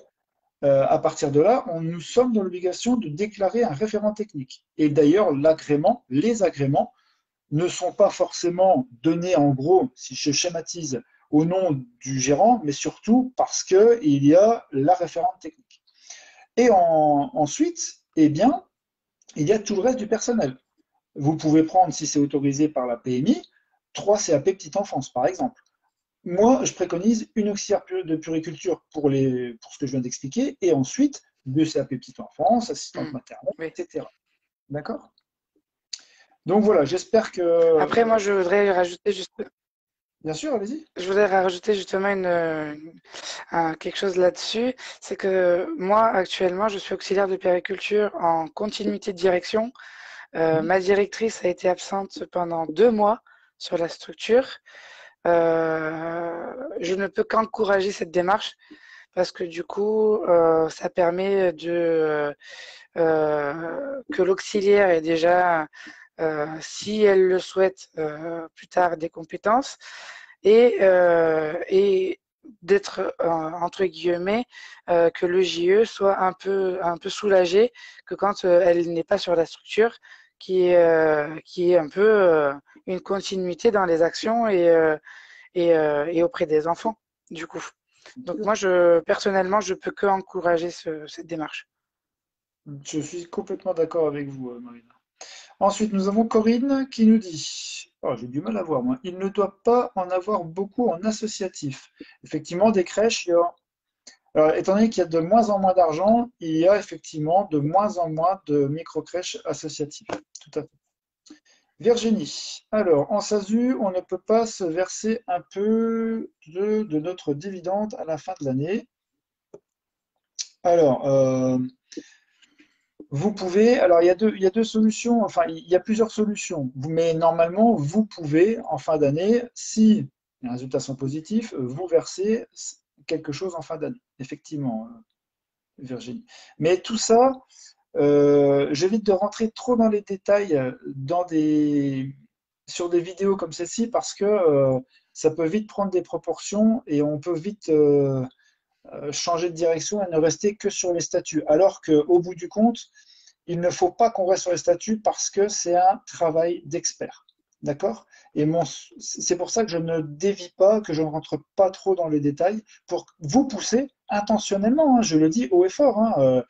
À partir de là, nous sommes dans l'obligation de déclarer un référent technique. Et d'ailleurs, les agréments ne sont pas forcément donnés en gros, si je schématise, au nom du gérant, mais surtout parce qu'il y a la référente technique. Et ensuite, eh bien, il y a tout le reste du personnel. Vous pouvez prendre, si c'est autorisé par la PMI, 3 CAP petite enfance, par exemple. Moi, je préconise une auxiliaire de puriculture pour ce que je viens d'expliquer, et ensuite 2 CAP petite enfance, assistante maternelle, Oui. etc. D'accord? Donc voilà, j'espère Après, moi, que. Bien sûr, allez-y. je voudrais rajouter justement quelque chose là-dessus. C'est que moi, actuellement, je suis auxiliaire de périculture en continuité de direction. Ma directrice a été absente pendant 2 mois sur la structure. Je ne peux qu'encourager cette démarche parce que du coup, ça permet que l'auxiliaire ait déjà, si elle le souhaite, plus tard des compétences et d'être, entre guillemets, que le JE soit un peu soulagé que quand elle n'est pas sur la structure, qui est un peu une continuité dans les actions et auprès des enfants, du coup. Donc moi, personnellement, je peux que encourager cette démarche. Je suis complètement d'accord avec vous, Marina. Ensuite, nous avons Corinne qui nous dit, oh, j'ai du mal à voir moi, il ne doit pas en avoir beaucoup en associatif. Effectivement, des crèches, alors, étant donné qu'il y a de moins en moins d'argent, il y a effectivement de moins en moins de micro-crèches associatives. Tout à fait. Virginie, alors en SASU, on ne peut pas se verser un peu de notre dividende à la fin de l'année. Alors, vous pouvez, alors il y a deux solutions, enfin il y a plusieurs solutions, mais normalement vous pouvez en fin d'année, si les résultats sont positifs, vous verser quelque chose en fin d'année, effectivement, Virginie. Mais tout ça, j'évite de rentrer trop dans les détails sur des vidéos comme celle-ci parce que ça peut vite prendre des proportions et on peut vite changer de direction et ne rester que sur les statuts. Alors qu'au bout du compte, il ne faut pas qu'on reste sur les statuts parce que c'est un travail d'expert. D'accord? Et c'est pour ça que je ne dévie pas, que je ne rentre pas trop dans les détails pour vous pousser intentionnellement, hein, je le dis haut et fort, hein,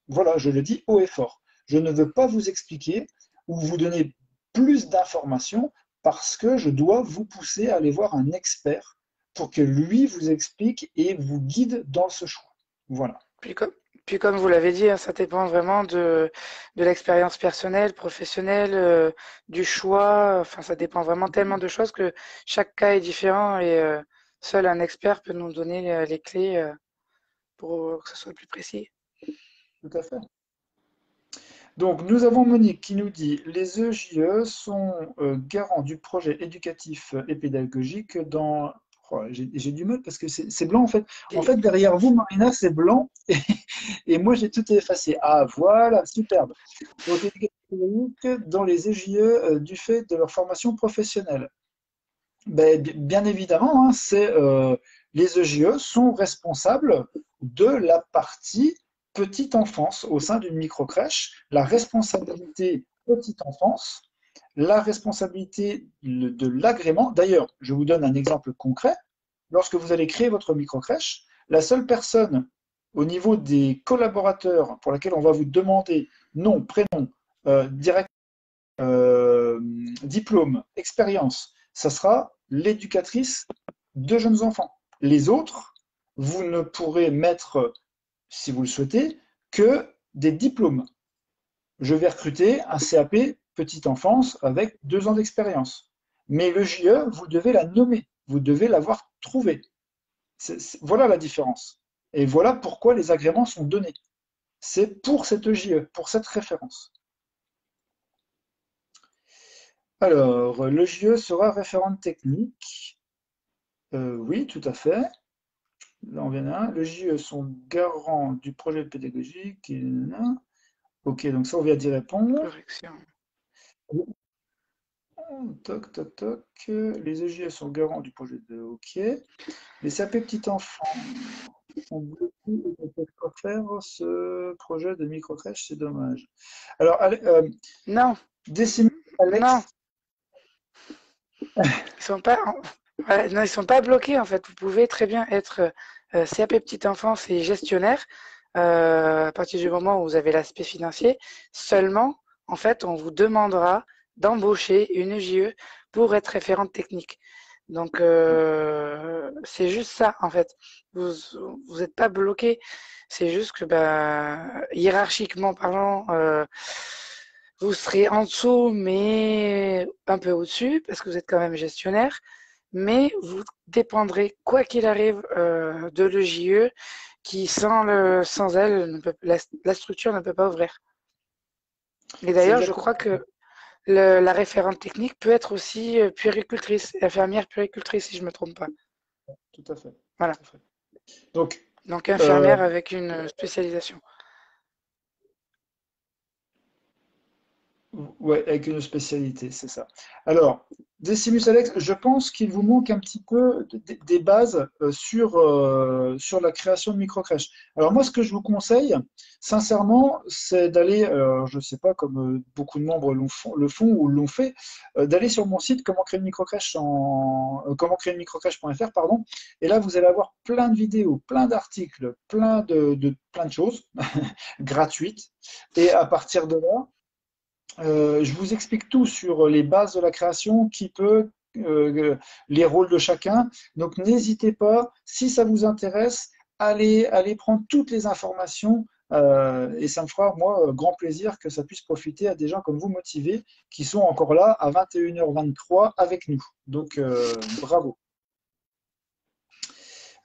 voilà, je le dis haut et fort. Je ne veux pas vous expliquer ou vous donner plus d'informations parce que je dois vous pousser à aller voir un expert pour que lui vous explique et vous guide dans ce choix. Voilà. Puis comme, puis comme vous l'avez dit, hein, ça dépend vraiment de l'expérience personnelle, professionnelle, du choix. Enfin, ça dépend vraiment tellement de choses que chaque cas est différent et seul un expert peut nous donner les clés pour que ce soit plus précis. Tout à fait. Donc, nous avons Monique qui nous dit les EJE sont garants du projet éducatif et pédagogique dans. Oh, j'ai du mal parce que c'est blanc en fait. En Et fait, derrière vous, Marina, c'est blanc et moi j'ai tout effacé. Ah, voilà, superbe. Donc, éducatif et pédagogique dans les EJE du fait de leur formation professionnelle. Ben, bien évidemment, hein, les EJE sont responsables de la partie petite enfance au sein d'une microcrèche. La responsabilité petite enfance, la responsabilité de l'agrément. D'ailleurs, je vous donne un exemple concret. Lorsque vous allez créer votre microcrèche, la seule personne au niveau des collaborateurs pour laquelle on va vous demander nom, prénom, direct, diplôme, expérience, ça sera l'éducatrice de jeunes enfants. Les autres, vous ne pourrez mettre, si vous le souhaitez, que des diplômes. Je vais recruter un CAP petite enfance avec 2 ans d'expérience. Mais le JE, vous devez la nommer, vous devez l'avoir trouvé. Voilà la différence. Et voilà pourquoi les agréments sont donnés. C'est pour cette JE, pour cette référence. Alors, le JE sera référente technique. Oui, tout à fait. Là, on vient là. Le JE sont garants du projet pédagogique. Ok, donc ça, on vient d'y répondre. Correction. Toc, toc, toc. Les EJE sont garants du projet de OK. Les CAP petits enfants sont bloqués et ne peuvent pas faire ce projet de microcrèche, c'est dommage. Alors, Non, Décimus, Alex, non, ils sont pas, ouais, non, ils sont pas bloqués en fait. Vous pouvez très bien être CAP petite enfance et gestionnaire à partir du moment où vous avez l'aspect financier. Seulement, en fait, on vous demandera d'embaucher une JE pour être référente technique. Donc, c'est juste ça, en fait. Vous n'êtes pas bloqué. C'est juste que, hiérarchiquement parlant, vous serez en dessous, mais un peu au-dessus, parce que vous êtes quand même gestionnaire. Mais vous dépendrez, quoi qu'il arrive, de l'EJE, qui, sans elle, la structure ne peut pas ouvrir. Et c'est d'ailleurs, je exactement crois que la référente technique peut être aussi puéricultrice, infirmière puéricultrice, si je ne me trompe pas. tout à fait. Voilà. Tout à fait. Donc, Donc euh, infirmière avec une spécialisation. ouais, avec une spécialité, c'est ça. Alors, Decimus Alex, je pense qu'il vous manque un petit peu des bases sur la création de microcrèches. Alors moi, ce que je vous conseille, sincèrement, c'est d'aller, je ne sais pas, comme beaucoup de membres le font ou l'ont fait, d'aller sur mon site comment créer une microcrèche comment créer une microcrèche.fr, pardon. Et là, vous allez avoir plein de vidéos, plein d'articles, plein de choses gratuites. Et à partir de là, je vous explique tout sur les bases de la création, qui peut, les rôles de chacun. Donc n'hésitez pas, si ça vous intéresse, allez prendre toutes les informations et ça me fera, moi, grand plaisir que ça puisse profiter à des gens comme vous motivés qui sont encore là à 21h23 avec nous. Donc bravo.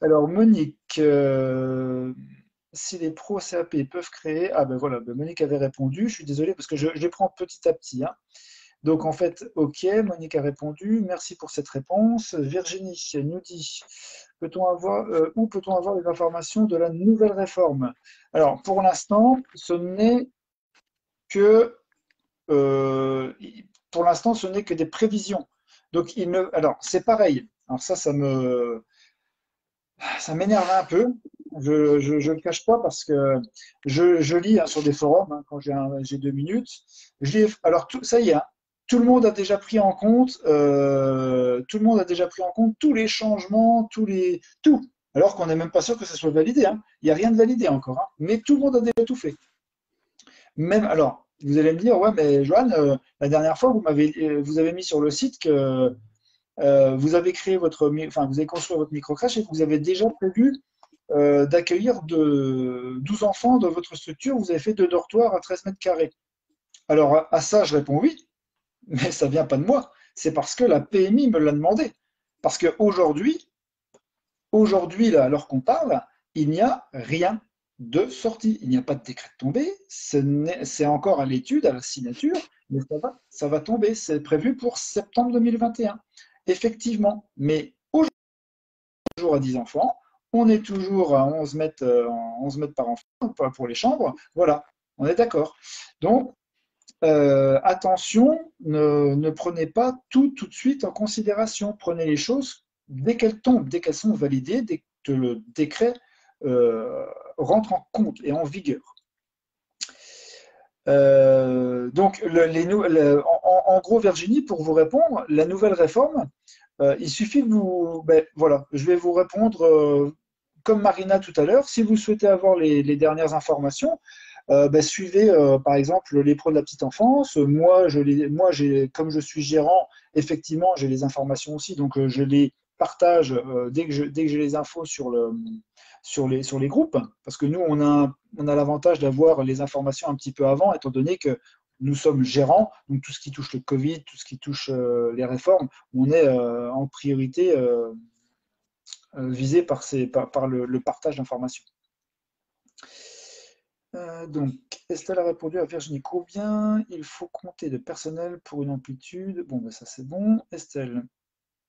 Alors Monique, si les pros CAP peuvent créer, ah ben voilà, ben Monique avait répondu, je suis désolé parce que je les prends petit à petit, hein. Donc en fait, ok, Monique a répondu, merci pour cette réponse. Virginie nous dit, où peut-on avoir les informations de la nouvelle réforme? Alors pour l'instant, que euh, pour l'instant, ce n'est que des prévisions. Donc alors c'est pareil. Alors ça m'énerve un peu. Je le cache pas parce que je lis, hein, sur des forums, hein, quand j'ai 2 minutes. Alors ça y est, hein, tout le monde a déjà pris en compte, tous les changements, tout. Alors qu'on n'est même pas sûr que ça soit validé, hein. Il n'y a rien de validé encore, hein, mais tout le monde a déjà tout fait. Même alors, vous allez me dire, ouais, mais Joanne, la dernière fois vous avez mis sur le site que vous avez vous avez construit votre microcrèche et que vous avez déjà prévu d'accueillir 12 enfants dans votre structure. Vous avez fait 2 dortoirs à 13 mètres carrés. Alors à ça, je réponds oui, mais ça ne vient pas de moi. C'est parce que la PMI me l'a demandé. Parce qu'aujourd'hui, là, alors qu'on parle, il n'y a rien de sorti. Il n'y a pas de décret tombé. C'est encore à l'étude, à la signature, mais ça va tomber. C'est prévu pour septembre 2021. Effectivement, mais toujours à 10 enfants, on est toujours à 11 mètres, 11 mètres par enfant pour les chambres. Voilà, on est d'accord. Donc, attention, ne prenez pas tout de suite en considération. Prenez les choses dès qu'elles tombent, dès qu'elles sont validées, dès que le décret rentre en compte et en vigueur. Donc, en gros, Virginie, pour vous répondre, la nouvelle réforme, il suffit de vous. Ben, voilà, je vais vous répondre comme Marina tout à l'heure. Si vous souhaitez avoir les dernières informations, ben, suivez par exemple les pros de la petite enfance. Moi, comme je suis gérant, effectivement, j'ai les informations aussi, donc je les partage dès que j'ai les infos sur les groupes, parce que nous, on a l'avantage d'avoir les informations un petit peu avant, étant donné que nous sommes gérants, donc tout ce qui touche le Covid, tout ce qui touche les réformes, on est en priorité visé par le partage d'informations. Donc, Estelle a répondu à Virginie. Combien il faut compter de personnel pour une amplitude? Bon, ben ça c'est bon. Estelle,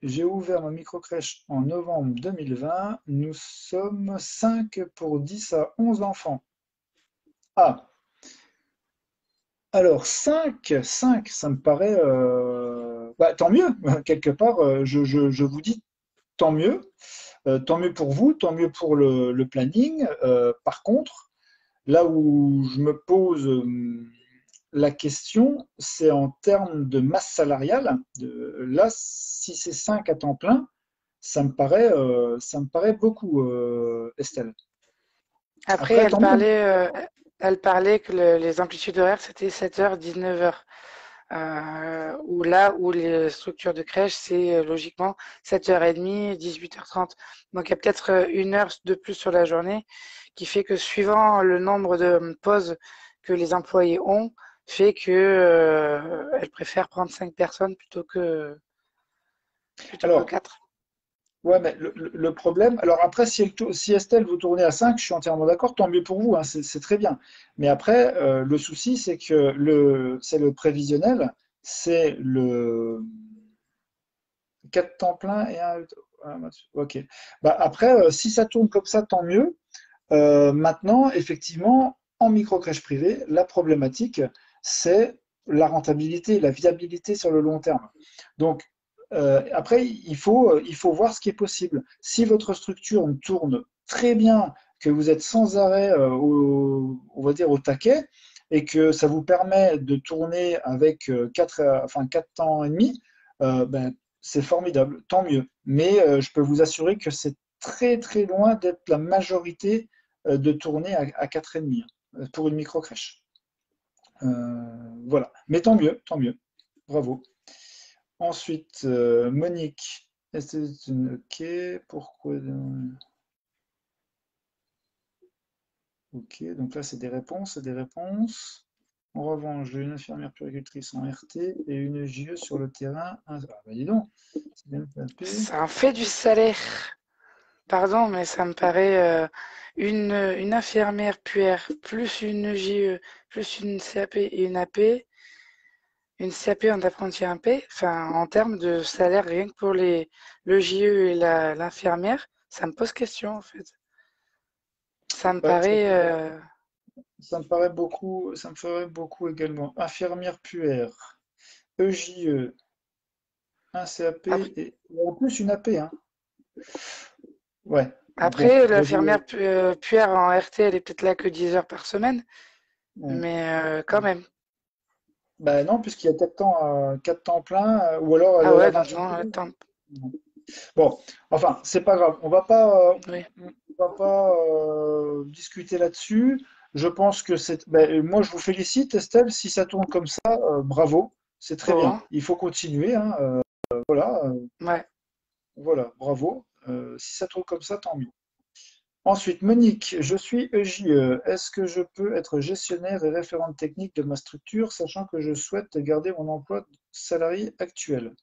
j'ai ouvert ma microcrèche en novembre 2020. Nous sommes 5 pour 10 à 11 enfants. Ah, alors 5, ça me paraît. Bah, tant mieux, quelque part, je vous dis tant mieux. Tant mieux pour vous, tant mieux pour le planning. Par contre, là où je me pose la question, c'est en termes de masse salariale. Là, si c'est 5 à temps plein, ça me paraît beaucoup, Estelle. Après, Après, tant mieux. elle parlait que les amplitudes horaires, c'était 7h, 19h. Ou là où les structures de crèche, c'est logiquement 7h30, 18h30. Donc il y a peut-être 1 heure de plus sur la journée qui fait que suivant le nombre de pauses que les employés ont, fait que elle préfère prendre 5 personnes plutôt que Alors, 4. ouais, mais le problème, alors après, si Estelle vous tournez à 5, je suis entièrement d'accord, tant mieux pour vous, hein, c'est très bien. Mais après, le souci, c'est que c'est le prévisionnel, c'est le 4 temps plein et un. Ok. Bah, après, si ça tourne comme ça, tant mieux. Maintenant, effectivement, en microcrèche privée, la problématique, c'est la rentabilité, la viabilité sur le long terme. Donc, après, il faut voir ce qui est possible. Si votre structure tourne très bien, que vous êtes sans arrêt, on va dire, au taquet, et que ça vous permet de tourner avec 4 temps et demi, ben, c'est formidable, tant mieux. Mais je peux vous assurer que c'est très très loin d'être la majorité de tourner à 4,5 pour une micro-crèche. Voilà. Mais tant mieux, tant mieux. Bravo. Ensuite, Monique. Ok, pourquoi? Ok, donc là, c'est des réponses, c'est des réponses. En revanche, j'ai une infirmière puéricultrice en RT et une JE sur le terrain. Ah, bah dis donc, c'est bien tapé. Ça en fait du salaire. Pardon, mais ça me paraît une infirmière puère plus une JE plus une CAP et une AP. Une CAP en apprenti MP, enfin, en termes de salaire, rien que pour le JE et l'infirmière, ça me pose question, en fait. Ça me Ouais, ça, paraît. ça me paraît beaucoup, ça me ferait beaucoup également. Infirmière puère, EJE, un CAP Après, et en plus une AP, hein. Ouais, bon, après, l'infirmière puère en RT, elle est peut-être là que 10 heures par semaine, ouais. mais quand même. Bah non, puisqu'il y a 4 temps plein, ou alors elle Ah est là ouais, dans donc une non, semaine. attends. Bon, enfin, c'est pas grave. Oui. On va pas discuter là-dessus. Je pense que ben, moi, je vous félicite, Estelle. Si ça tourne comme ça, bravo. C'est très bien. Bon, Il faut continuer, hein, voilà, ouais. voilà, bravo. Si ça tourne comme ça, tant mieux. Ensuite, Monique, je suis EJE. Est-ce que je peux être gestionnaire et référente technique de ma structure, sachant que je souhaite garder mon emploi salarié actuel?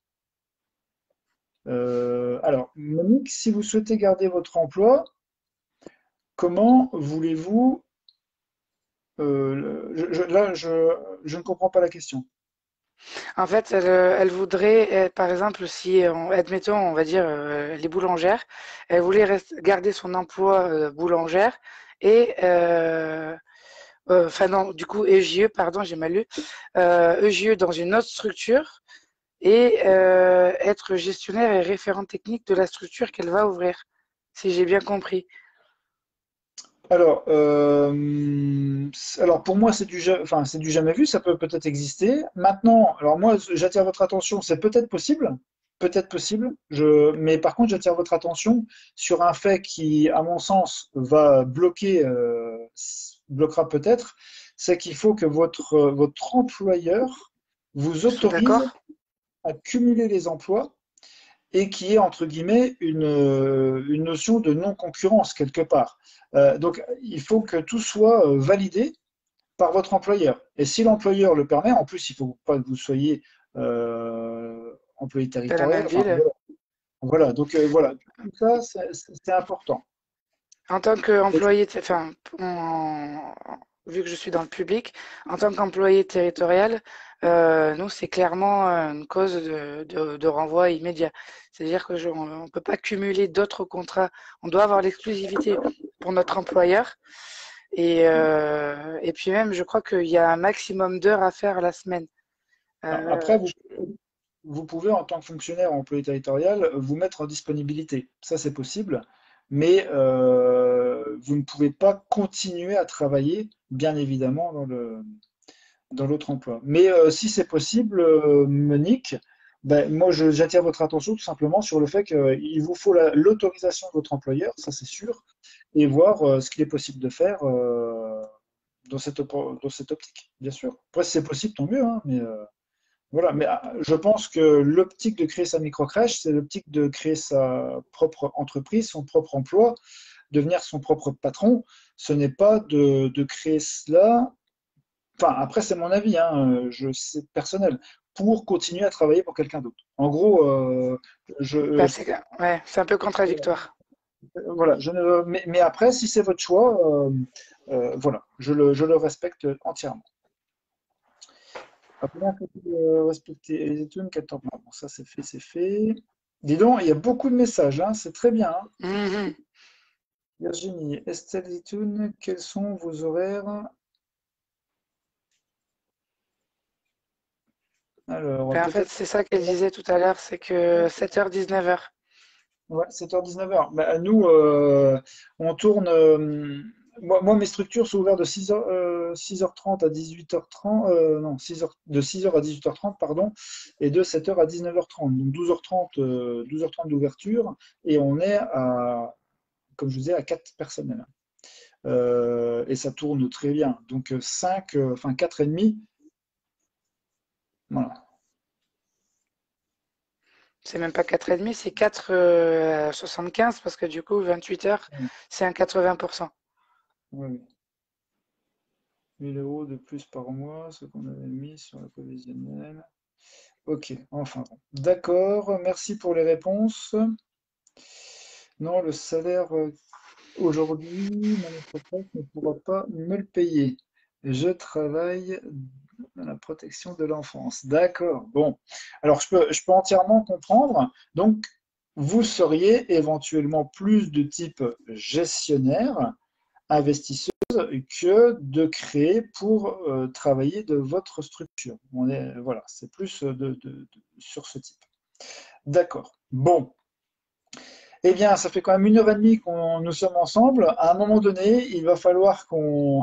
Alors, Monique, si vous souhaitez garder votre emploi, comment voulez-vous là, je ne comprends pas la question. En fait, elle voudrait, par exemple, si, admettons, on va dire, les boulangères, elle voulait garder son emploi boulangère et enfin non, du coup, EJE, pardon, j'ai mal lu, EJE dans une autre structure et être gestionnaire et référent technique de la structure qu'elle va ouvrir, si j'ai bien compris. Alors pour moi, c'est du jamais vu, ça peut peut-être exister. Maintenant, alors moi, j'attire votre attention, c'est peut-être possible, mais par contre, j'attire votre attention sur un fait qui, à mon sens, va bloquera peut-être, c'est qu'il faut que votre employeur vous Soit autorise d'accord? à cumuler les emplois et qui est entre guillemets une notion de non-concurrence quelque part. Donc il faut que tout soit validé par votre employeur. Et si l'employeur le permet, en plus il ne faut pas que vous soyez employé Dans la territorial. même Enfin ville. voilà. Voilà. Donc voilà, tout ça c'est important. En tant qu'employé, enfin, vu que je suis dans le public, en tant qu'employé territorial, nous, c'est clairement une cause de renvoi immédiat. C'est-à-dire que on ne peut pas cumuler d'autres contrats. On doit avoir l'exclusivité pour notre employeur. Et puis même, je crois qu'il y a un maximum d'heures à faire la semaine. Après, Euh, vous pouvez, en tant que fonctionnaire ou employé territorial, vous mettre en disponibilité. Ça, c'est possible. Mais vous ne pouvez pas continuer à travailler, bien évidemment, dans l'autre emploi. Mais si c'est possible, Monique, ben, moi, j'attire votre attention tout simplement sur le fait qu'il vous faut l'autorisation de votre employeur, ça c'est sûr, et voir ce qu'il est possible de faire dans cette optique, bien sûr. Après, si c'est possible, tant mieux, hein, mais voilà, mais je pense que l'optique de créer sa microcrèche, c'est l'optique de créer sa propre entreprise, son propre emploi, devenir son propre patron. Ce n'est pas de créer cela. Enfin, après, c'est mon avis, hein, c'est personnel, pour continuer à travailler pour quelqu'un d'autre. En gros, bah, ouais, c'est un peu contradictoire. voilà, mais après, si c'est votre choix, voilà, je le respecte entièrement. Après, il faut respecter les études 14 mois. Bon, ça, c'est fait, c'est fait. Dis donc, il y a beaucoup de messages, hein, c'est très bien, hein. Mhm. Virginie, Estelle Zitoun, quels sont vos horaires? Alors, Ben, en fait, peut-être c'est ça qu'elle disait tout à l'heure, c'est que 7h, 19h. ouais, 7h, 19h. Bah, nous, on tourne. Moi, mes structures sont ouvertes de 6h30 à 18h30. Non, 6h à 18h30, pardon, et de 7h à 19h30. Donc 12h30, 12h30 d'ouverture, et on est à, comme je vous disais, à 4 personnels. Et ça tourne très bien. Donc 5, enfin 4 et demi. Voilà. C'est même pas 4,5, c'est 4,75 parce que du coup, 28 heures, c'est un 80%. Ouais, ouais. 1 000 € de plus par mois, ce qu'on avait mis sur la prévisionnelle. Ok, enfin bon. D'accord, merci pour les réponses. Non, le salaire aujourd'hui, mon entreprise ne pourra pas me le payer. Je travaille dans la protection de l'enfance. D'accord, bon. Alors, je peux entièrement comprendre. Donc, vous seriez éventuellement plus de type gestionnaire, investisseuse, que de créer pour travailler de votre structure. Voilà, c'est plus sur ce type. D'accord. Bon. Eh bien, ça fait quand même 1h30 qu'on nous sommes ensemble. À un moment donné, il va falloir qu'on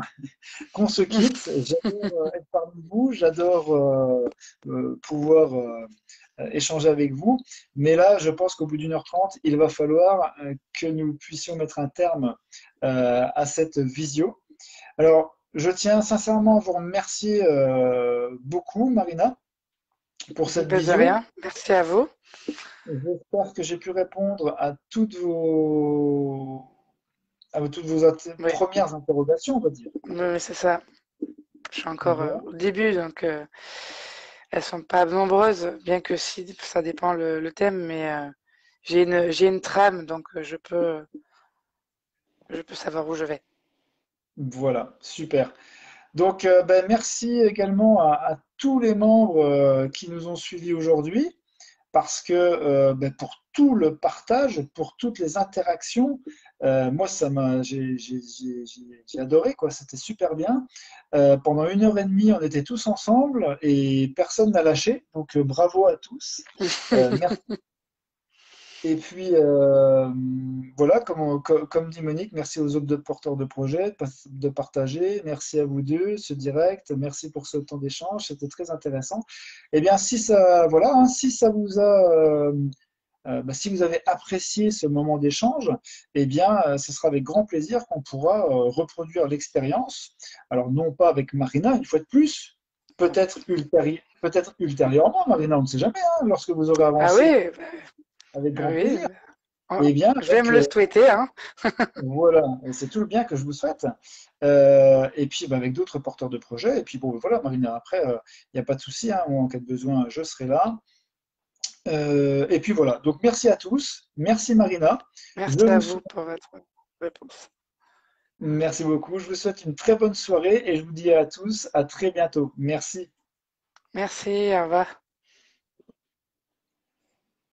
se quitte. J'adore être parmi vous, j'adore pouvoir échanger avec vous. Mais là, je pense qu'au bout d'1h30, il va falloir que nous puissions mettre un terme à cette visio. Alors, je tiens sincèrement à vous remercier beaucoup, Marina, pour cette Ben, de visio. rien. Merci à vous. J'espère que j'ai pu répondre à toutes vos Oui, premières interrogations, on va dire. oui, c'est ça. Je suis encore Bon, au début, donc elles sont pas nombreuses, bien que si ça dépend le thème, mais j'ai une trame, donc je peux savoir où je vais. voilà, super. Donc, ben, merci également à tous les membres qui nous ont suivis aujourd'hui, parce que ben, pour tout le partage, pour toutes les interactions, moi, j'ai adoré, quoi. C'était super bien. Pendant 1h30, on était tous ensemble et personne n'a lâché. Donc, bravo à tous. Merci. Et puis, voilà, comme dit Monique, merci aux autres porteurs de projets de partager. Merci à vous deux, ce direct. Merci pour ce temps d'échange. C'était très intéressant. Eh bien, si ça, voilà, hein, si ça vous a, si vous avez apprécié ce moment d'échange, eh bien, ce sera avec grand plaisir qu'on pourra reproduire l'expérience. Alors, non pas avec Marina, une fois de plus, peut-être ultérieurement, Marina, on ne sait jamais, hein, lorsque vous aurez Ah avancé, oui, avec grand oui. plaisir. Eh bien, Je vais me le souhaiter, hein. voilà, et c'est tout le bien que je vous souhaite. Et puis, avec d'autres porteurs de projets. Et puis, bon, voilà, Marina, après, il n'y a pas de souci, hein, en cas de besoin, je serai là. Et puis voilà, donc merci à tous, merci Marina. Je Merci à vous vous souhaite, pour votre réponse. merci beaucoup, je vous souhaite une très bonne soirée et je vous dis à tous à très bientôt. Merci. Merci, au revoir.